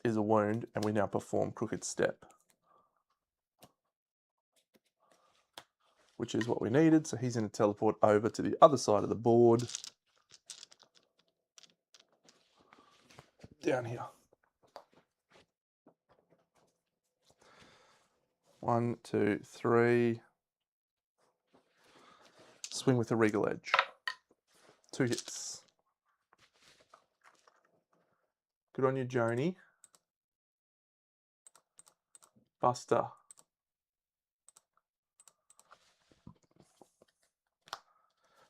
is a wound, and we now perform Crooked Step, which is what we needed. So he's going to teleport over to the other side of the board. Down here. 1, 2, 3. Swing with the Regal Edge. 2 hits. Good on you, Joni. Buster.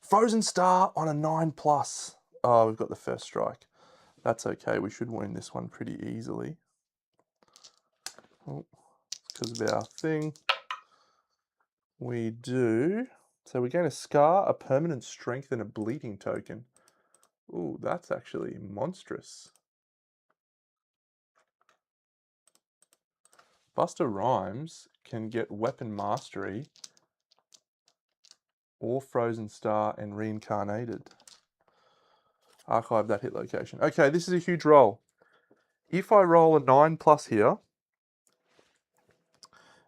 Frozen Star on a 9+. Oh, we've got the first strike. That's okay. We should win this one pretty easily. Oh, because of our thing. We do, so we gain a scar, a permanent strength, and a bleeding token. Ooh, that's actually monstrous. Buster Rhymes can get Weapon Mastery or Frozen Star and Reincarnated. Archive that hit location. Okay, this is a huge roll. If I roll a 9+ here,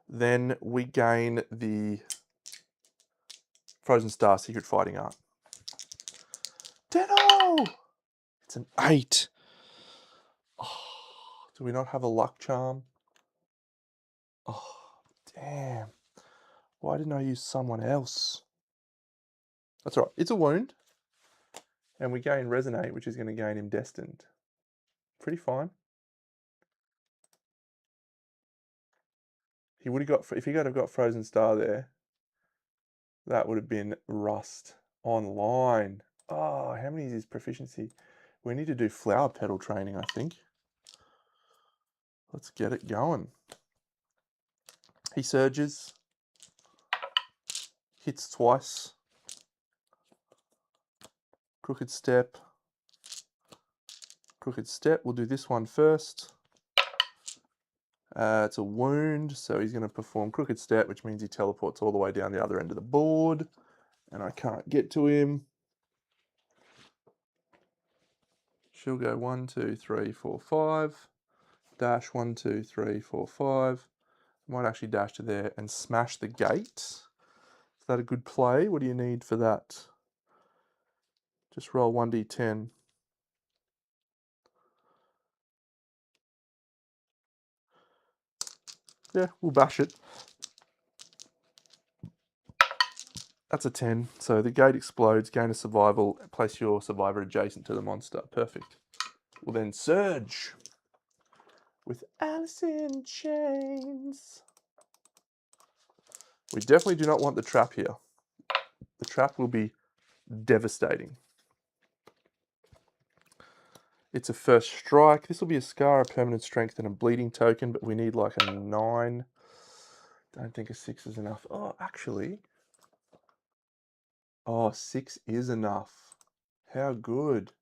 then we gain the Frozen Star Secret Fighting Art. Ditto! It's an 8. Oh, do we not have a luck charm? Oh, damn. Why didn't I use someone else? That's all right. It's a wound. And we gain Resonate, which is going to gain him Destined. Pretty fine. He would have got, if he could have got Frozen Star there, that would have been Rust online. Oh, how many is his proficiency? We need to do Flower Petal training, I think. Let's get it going. He surges. Hits twice. Crooked Step. Crooked Step. We'll do this one first. It's a wound, so he's going to perform Crooked Step, which means he teleports all the way down the other end of the board. And I can't get to him. She'll go 1, 2, 3, 4, 5. Dash 1, 2, 3, 4, 5. Might actually dash to there and smash the gate. Is that a good play? What do you need for that? Just roll 1d10. Yeah, we'll bash it. That's a 10. So the gate explodes, gain a survival, place your survivor adjacent to the monster. Perfect. We'll then surge with Alice in Chains. We definitely do not want the trap here. The trap will be devastating. It's a first strike. This will be a scar, a permanent strength, and a bleeding token, but we need like a 9. Don't think a 6 is enough. Oh, actually. Oh, 6 is enough. How good.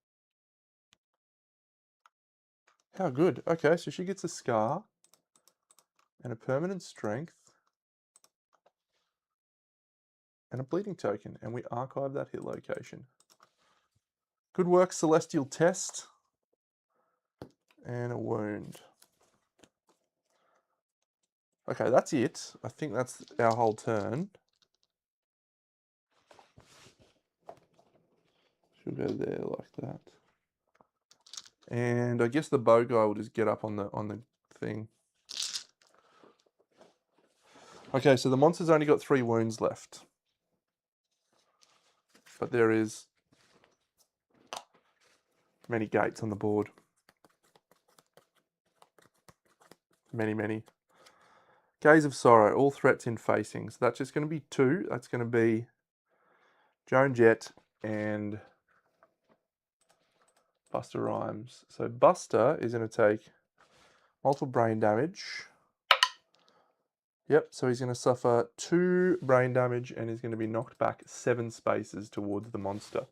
How good. Okay, so she gets a scar and a permanent strength and a bleeding token, and we archive that hit location. Good work, Celestial Test. And a wound. Okay, that's it. I think that's our whole turn. She'll go there like that. And I guess the bow guy will just get up on the thing. Okay, so the monster's only got 3 wounds left. But there is many gates on the board. Many, many. Gaze of Sorrow, all threats in facing. So that's just going to be 2. That's going to be Joan Jett and Buster Rhymes. So Buster is going to take multiple brain damage. Yep, so he's going to suffer 2 brain damage and he's going to be knocked back 7 spaces towards the monster.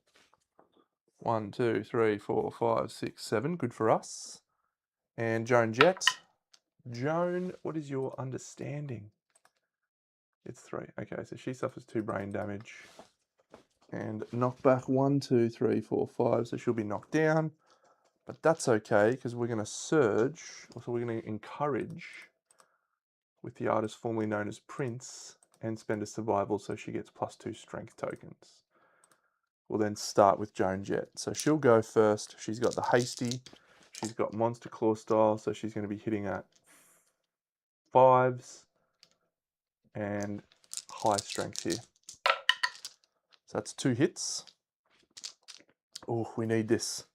1, 2, 3, 4, 5, 6, 7. Good for us. And Joan Jett. Joan, what is your understanding? It's 3. Okay, so she suffers 2 brain damage. And knocked back 1, 2, 3, 4, 5. So she'll be knocked down. But that's okay, because we're going to surge. So we're going to encourage with the artist formerly known as Prince and spend a survival so she gets +2 strength tokens. We'll then start with Joan Jett. So she'll go first. She's got the hasty. She's got Monster Claw style, so she's going to be hitting at 5s and high strength here. So that's 2 hits. Oh, we need this.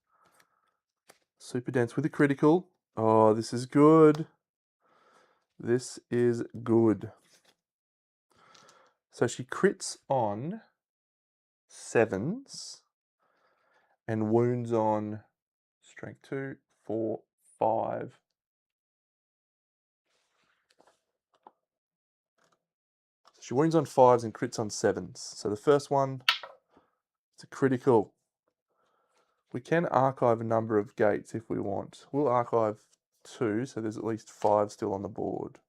Super dense with a critical. Oh, this is good. This is good. So she crits on 7s and wounds on strength 2, 4, 5. She wounds on 5s and crits on 7s. So the first one, it's a critical. We can archive a number of gates if we want. We'll archive 2, so there's at least 5 still on the board.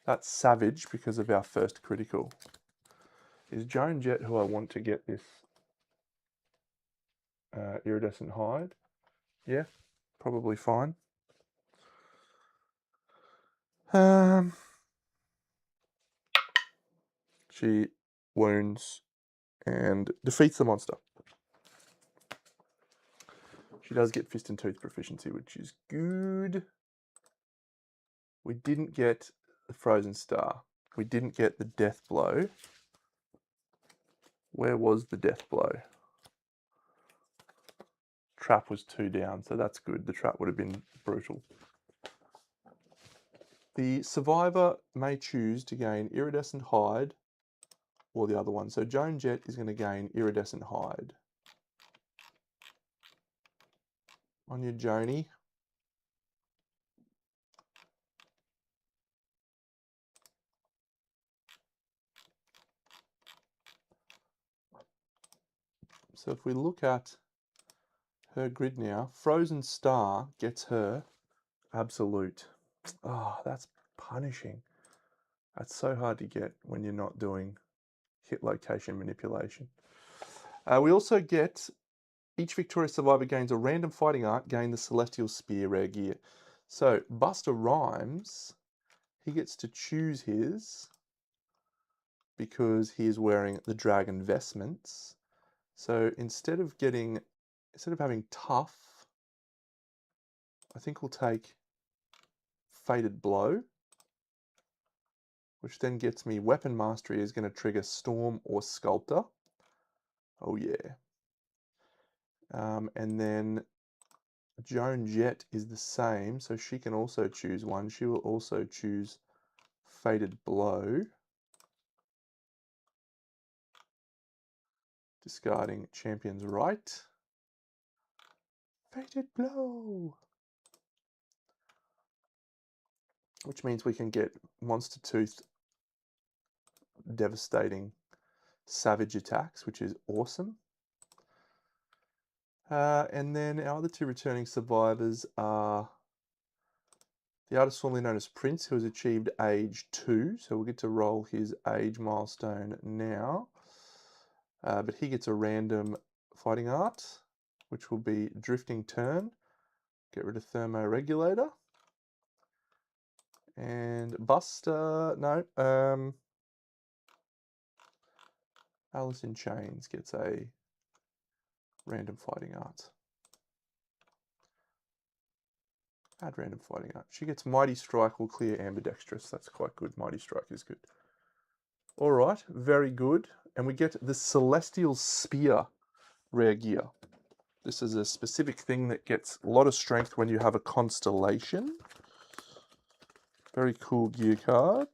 That's savage because of our first critical. Is Joan Jett who I want to get this iridescent hide? Yeah, probably fine. She wounds and defeats the monster. She does get Fist and Tooth proficiency, which is good. We didn't get the Frozen Star. We didn't get the Death Blow. Where was the Death Blow? Trap was 2 down, so that's good. The trap would have been brutal. The survivor may choose to gain Iridescent Hide or the other one. So Joan Jett is going to gain Iridescent Hide. On your Joni. So if we look at her grid now, Frozen Star gets her Absolute. Oh, that's punishing. That's so hard to get when you're not doing hit location manipulation. We also get each victorious survivor gains a random fighting art, gain the Celestial Spear rare gear. So Buster Rhymes, he gets to choose his because he is wearing the dragon vestments. So instead of having tough, I think we'll take Fated Blow, which then gets me Weapon Mastery is going to trigger Storm or Sculptor. Oh yeah. And then Joan Jett is the same, so she can also choose one. She will also choose Fated Blow, discarding Champion's Right. Fated Blow! Which means we can get Monster Tooth devastating savage attacks, which is awesome. And then our other 2 returning survivors are the artist formerly known as Prince, who has achieved age 2, so we'll get to roll his age milestone now. But he gets a random fighting art, which will be Drifting Turn. Get rid of Thermoregulator. And Buster, no, Alice in Chains gets a random fighting art. Add random fighting art. She gets Mighty Strike will clear Ambidextrous. That's quite good. Mighty Strike is good. All right, very good. And we get the Celestial Spear rare gear. This is a specific thing that gets a lot of strength when you have a constellation. Very cool gear card.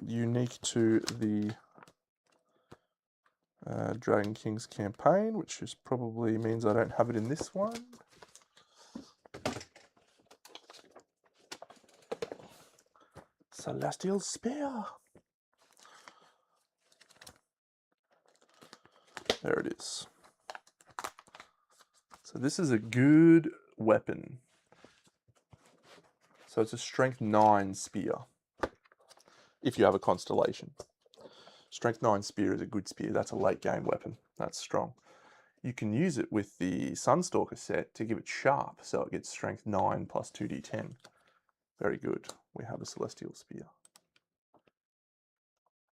Unique to the Dragon King's campaign, which is probably means I don't have it in this one. Celestial Spear. There it is. So this is a good weapon. So it's a strength 9 spear. If you have a constellation. Strength 9 spear is a good spear. That's a late game weapon. That's strong. You can use it with the Sunstalker set to give it sharp, so it gets strength 9 plus 2d10. Very good. We have a Celestial Spear.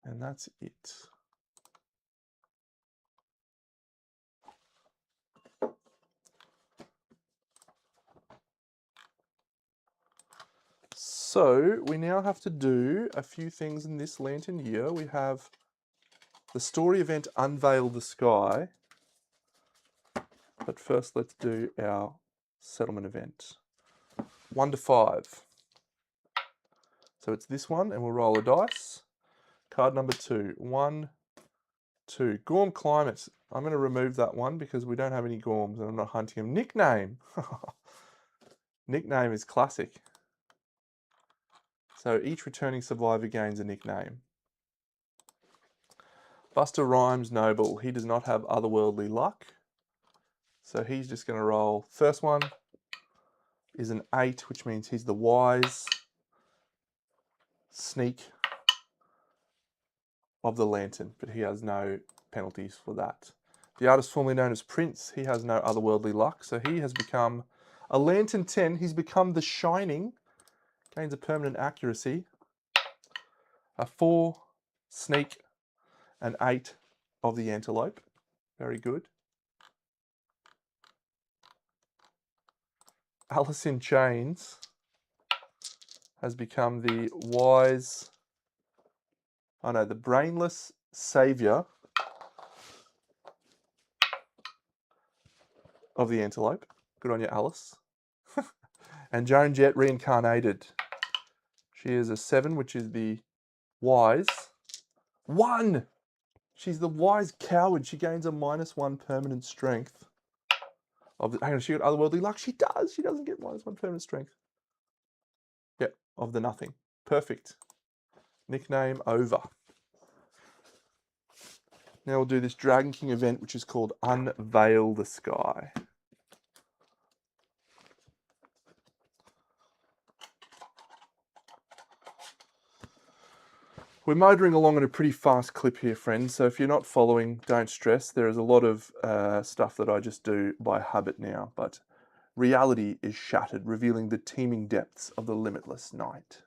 And that's it. So we now have to do a few things in this lantern here. We have the story event Unveil the Sky. But first let's do our settlement event. 1 to 5. So it's this one, and we'll roll a dice. Card number 2. 1, 2. Gorm Climate. I'm going to remove that one because we don't have any Gorms and I'm not hunting them. Nickname. Nickname is classic. So each returning survivor gains a nickname. Buster Rhymes Noble, he does not have otherworldly luck. So he's just going to roll. First one is an 8, which means he's the wise sneak of the lantern, but he has no penalties for that. The artist formerly known as Prince, he has no otherworldly luck, so he has become a Lantern 10. He's become the Shining, gains a permanent accuracy, a 4 sneak, an 8 of the Antelope. Very good. Alice in Chains has become the wise, the brainless savior of the Antelope. Good on you, Alice. And Joan Jett reincarnated. She is a 7, which is the wise. 1! She's the wise coward. She gains a -1 permanent strength. Hang on, she got otherworldly luck? She does. She doesn't get -1 permanent strength. Yep, of the nothing. Perfect. Nickname over. Now we'll do this Dragon King event, which is called Unveil the Sky. We're motoring along at a pretty fast clip here, friends, so if you're not following, don't stress. There is a lot of stuff that I just do by habit now, but reality is shattered, revealing the teeming depths of the limitless night.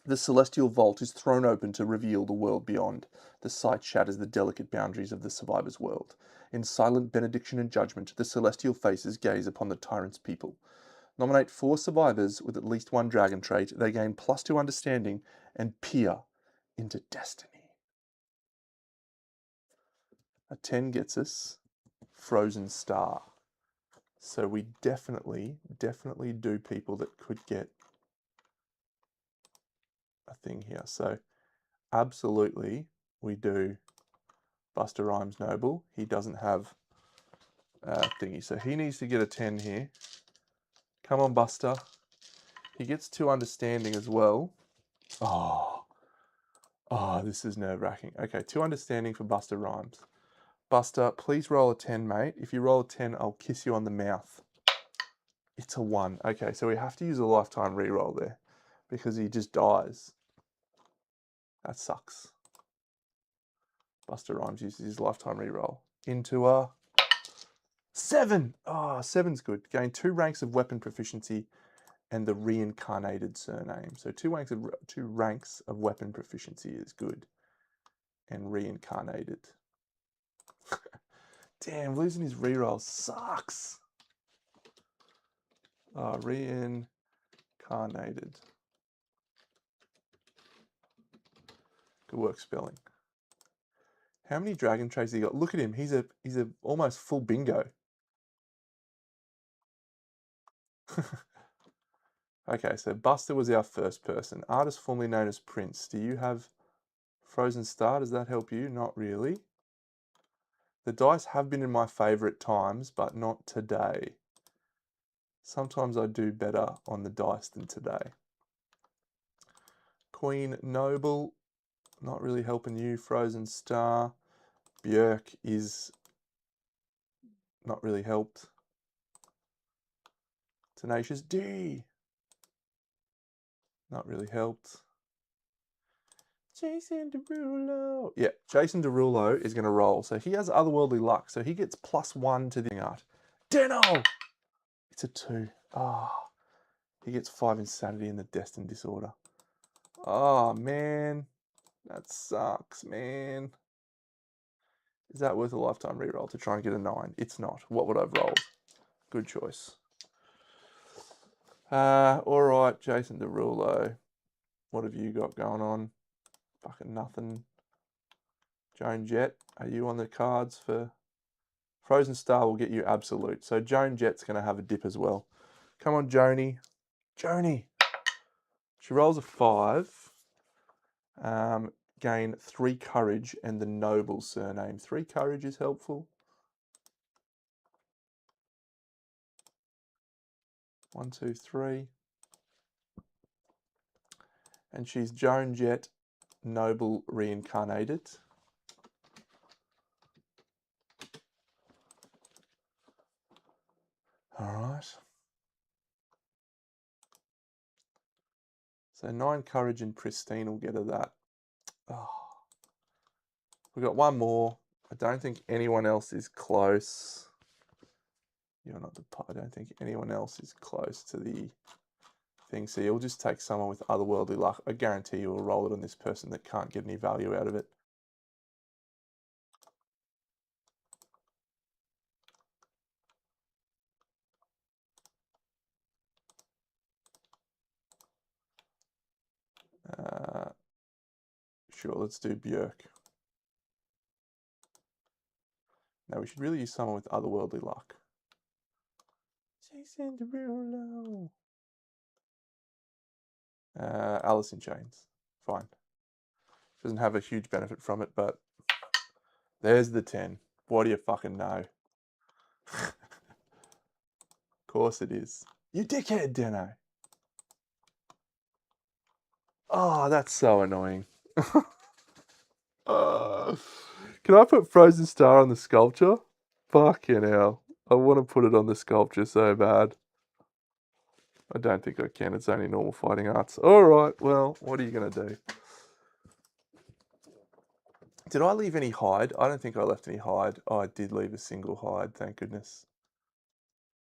The celestial vault is thrown open to reveal the world beyond. The sight shatters the delicate boundaries of the survivor's world. In silent benediction and judgment, the celestial faces gaze upon the tyrant's people. Nominate 4 survivors with at least 1 dragon trait. They gain +2 understanding and peer into destiny. A 10 gets us Frozen Star. So we definitely do people that could get a thing here. So absolutely we do Buster Rhymes Noble. He doesn't have a thingy. So he needs to get a 10 here. Come on, Buster. He gets 2 understanding as well. Oh, this is nerve-wracking. Okay, 2 understanding for Buster Rhymes. Buster, please roll a 10, mate. If you roll a 10, I'll kiss you on the mouth. It's a 1. Okay, so we have to use a lifetime reroll there because he just dies. That sucks. Buster Rhymes uses his lifetime reroll into a 7. Oh, 7's good. Gain 2 ranks of weapon proficiency and the reincarnated surname. So 2 ranks of weapon proficiency is good. And reincarnated. Damn, losing his reroll sucks. Oh, reincarnated. Good work spelling. How many dragon traits he got? Look at him. He's a almost full bingo. Okay, so Buster was our first person. Artist formerly known as Prince. Do you have Frozen Star? Does that help you? Not really. The dice have been in my favour at times, but not today. Sometimes I do better on the dice than today. Queen Noble, not really helping you. Frozen Star. Björk is not really helped. Tenacious D. Not really helped. Jason Derulo. Yeah, Jason Derulo is going to roll. So he has otherworldly luck. So he gets +1 to the art. Deno! It's a 2. Ah. Oh, he gets 5 insanity in the destined disorder. Oh, man. That sucks, man. Is that worth a lifetime reroll to try and get a 9? It's not. What would I have rolled? Good choice. All right, Jason Derulo. What have you got going on? Fucking nothing. Joan Jett, are you on the cards for... Frozen Star will get you absolute. So Joan Jett's going to have a dip as well. Come on, Joni. Joni. She rolls a 5. Gain 3 courage and the noble surname. 3 courage is helpful. 1, 2, 3. And she's Joan Jett, Noble Reincarnated. All right. So 9 Courage and Pristine will get her that. Oh. We've got one more. I don't think anyone else is close. You're not the... I don't think anyone else is close to the thing. So you'll just take someone with otherworldly luck. I guarantee you will roll it on this person that can't get any value out of it. Sure, let's do Björk. Now we should really use someone with otherworldly luck. Jason Derulo. Alice in Chains. Fine. Doesn't have a huge benefit from it, but there's the 10. What do you fucking know? Of course it is. You dickhead, Deno. Oh, that's so annoying. Can I put Frozen Star on the sculpture? Fucking hell. I want to put it on the sculpture so bad. I don't think I can. It's only normal fighting arts. Alright, well, what are you going to do? Did I leave any hide? I don't think I left any hide. Oh, I did leave a single hide, thank goodness.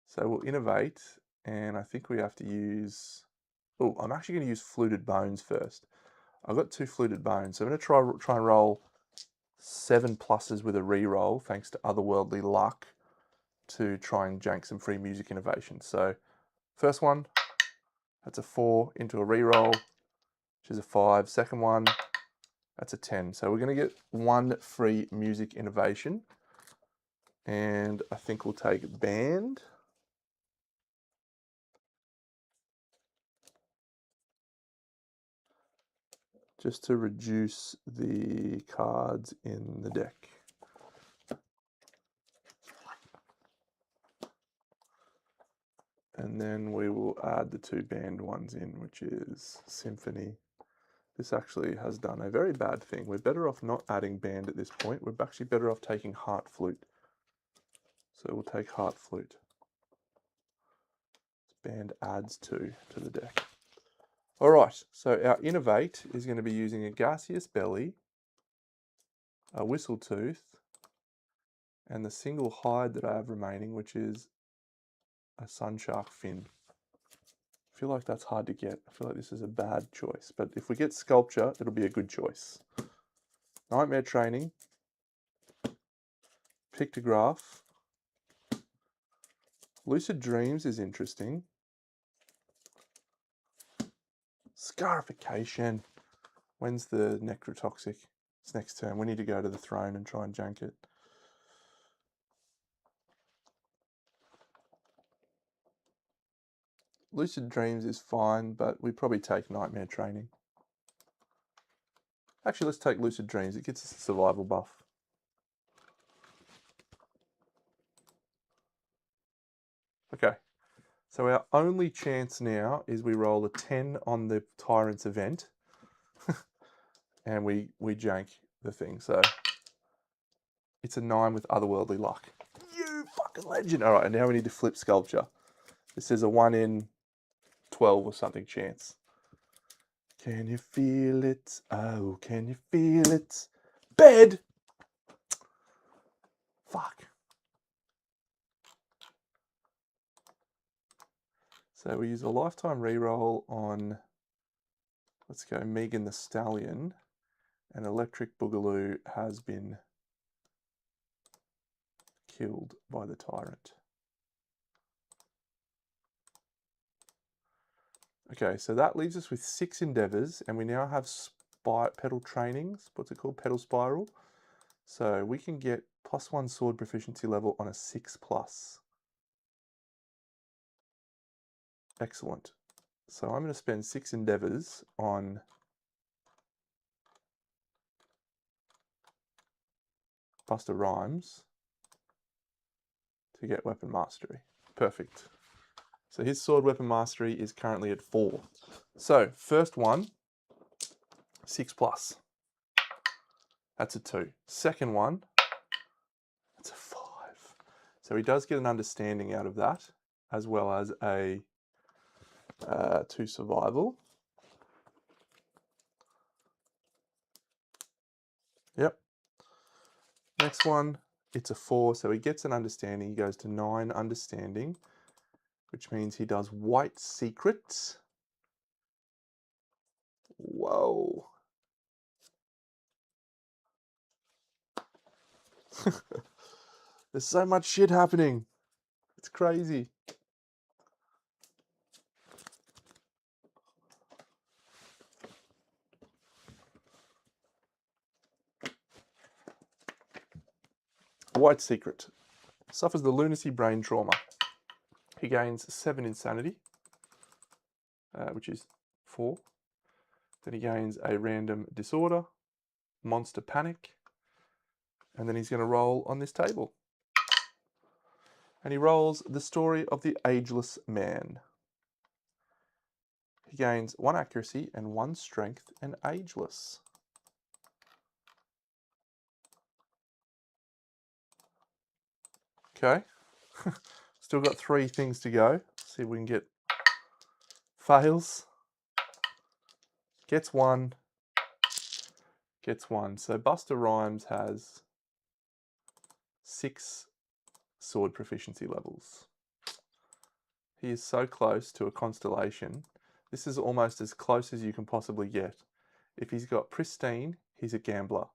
So we'll innovate, and I think we have to use... Oh, I'm actually going to use Fluted Bones first. I've got 2 Fluted Bones, so I'm going to try and roll 7 pluses with a reroll, thanks to otherworldly luck, to try and jank some free music innovation. So, first one, that's a 4 into a reroll, which is a 5. Second one, that's a 10. So we're going to get 1 free music innovation. And I think we'll take Band. Just to reduce the cards in the deck. And then we will add the 2 band ones in, which is Symphony. This actually has done a very bad thing. We're better off not adding band at this point. We're actually better off taking Heart Flute. So we'll take Heart Flute. Band adds 2 to the deck. All right, so our Innovate is going to be using a Gaseous Belly, a Whistle Tooth, and the single hide that I have remaining, which is a Sunshark Fin. I feel like that's hard to get. I feel like this is a bad choice, but if we get Sculpture, it'll be a good choice. Nightmare Training, Pictograph, Lucid Dreams is interesting. Scarification. When's the Necrotoxic? It's next turn. We need to go to the throne and try and jank it. Lucid Dreams is fine, but we probably take Nightmare Training. Actually, let's take Lucid Dreams. It gets us a survival buff. Okay. So our only chance now is we roll a 10 on the Tyrant's event. And we jank the thing. So it's a 9 with otherworldly luck. You fucking legend. All right, and now we need to flip Sculpture. This is a 1 in 12 or something chance. Can you feel it? Oh, can you feel it? Bed! Fuck. So we use a lifetime reroll on, let's go, Megan the Stallion. And Electric Boogaloo has been killed by the Tyrant. Okay, so that leaves us with 6 endeavors, and we now have petal trainings. What's it called? Petal Spiral. So we can get +1 sword proficiency level on a 6+. Excellent. So I'm going to spend 6 endeavors on Buster Rhymes to get weapon mastery. Perfect. So his sword weapon mastery is currently at 4. So first one, 6+. That's a 2. Second one, that's a 5. So he does get an understanding out of that, as well as a 2 survival. Yep. Next one, it's a 4, so he gets an understanding. He goes to 9 understanding, which means he does white secret. Whoa. There's so much shit happening. It's crazy. White secret. Suffers the lunacy brain trauma. He gains 7 insanity, which is 4. Then he gains a random disorder, monster panic, and then he's going to roll on this table. And he rolls the story of the ageless man. He gains 1 accuracy and 1 strength and ageless. Okay. Still got 3 things to go. See if we can get fails. Gets 1. Gets 1. So Buster Rhymes has 6 sword proficiency levels. He is so close to a constellation. This is almost as close as you can possibly get. If he's got pristine, he's a gambler.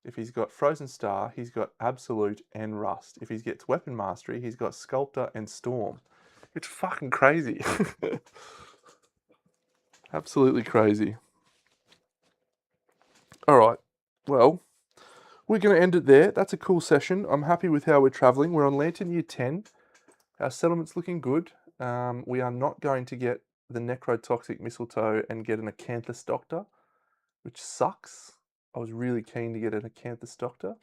If he's got frozen star, he's got absolute and rust. If he gets weapon mastery, he's got sculptor and storm. It's fucking crazy. Absolutely crazy. All right. Well, we're going to end it there. That's a cool session. I'm happy with how we're traveling. We're on Lantern Year 10. Our settlement's looking good. We are not going to get the necrotoxic mistletoe and get an acanthus doctor, which sucks. I was really keen to get an acanthus doctor.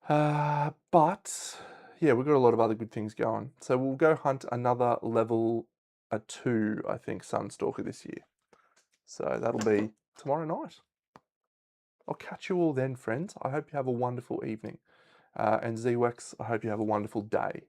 But yeah, we've got a lot of other good things going. So we'll go hunt another level 2, I think, Sunstalker this year. So that'll be tomorrow night. I'll catch you all then, friends. I hope you have a wonderful evening. And ZWEX, I hope you have a wonderful day.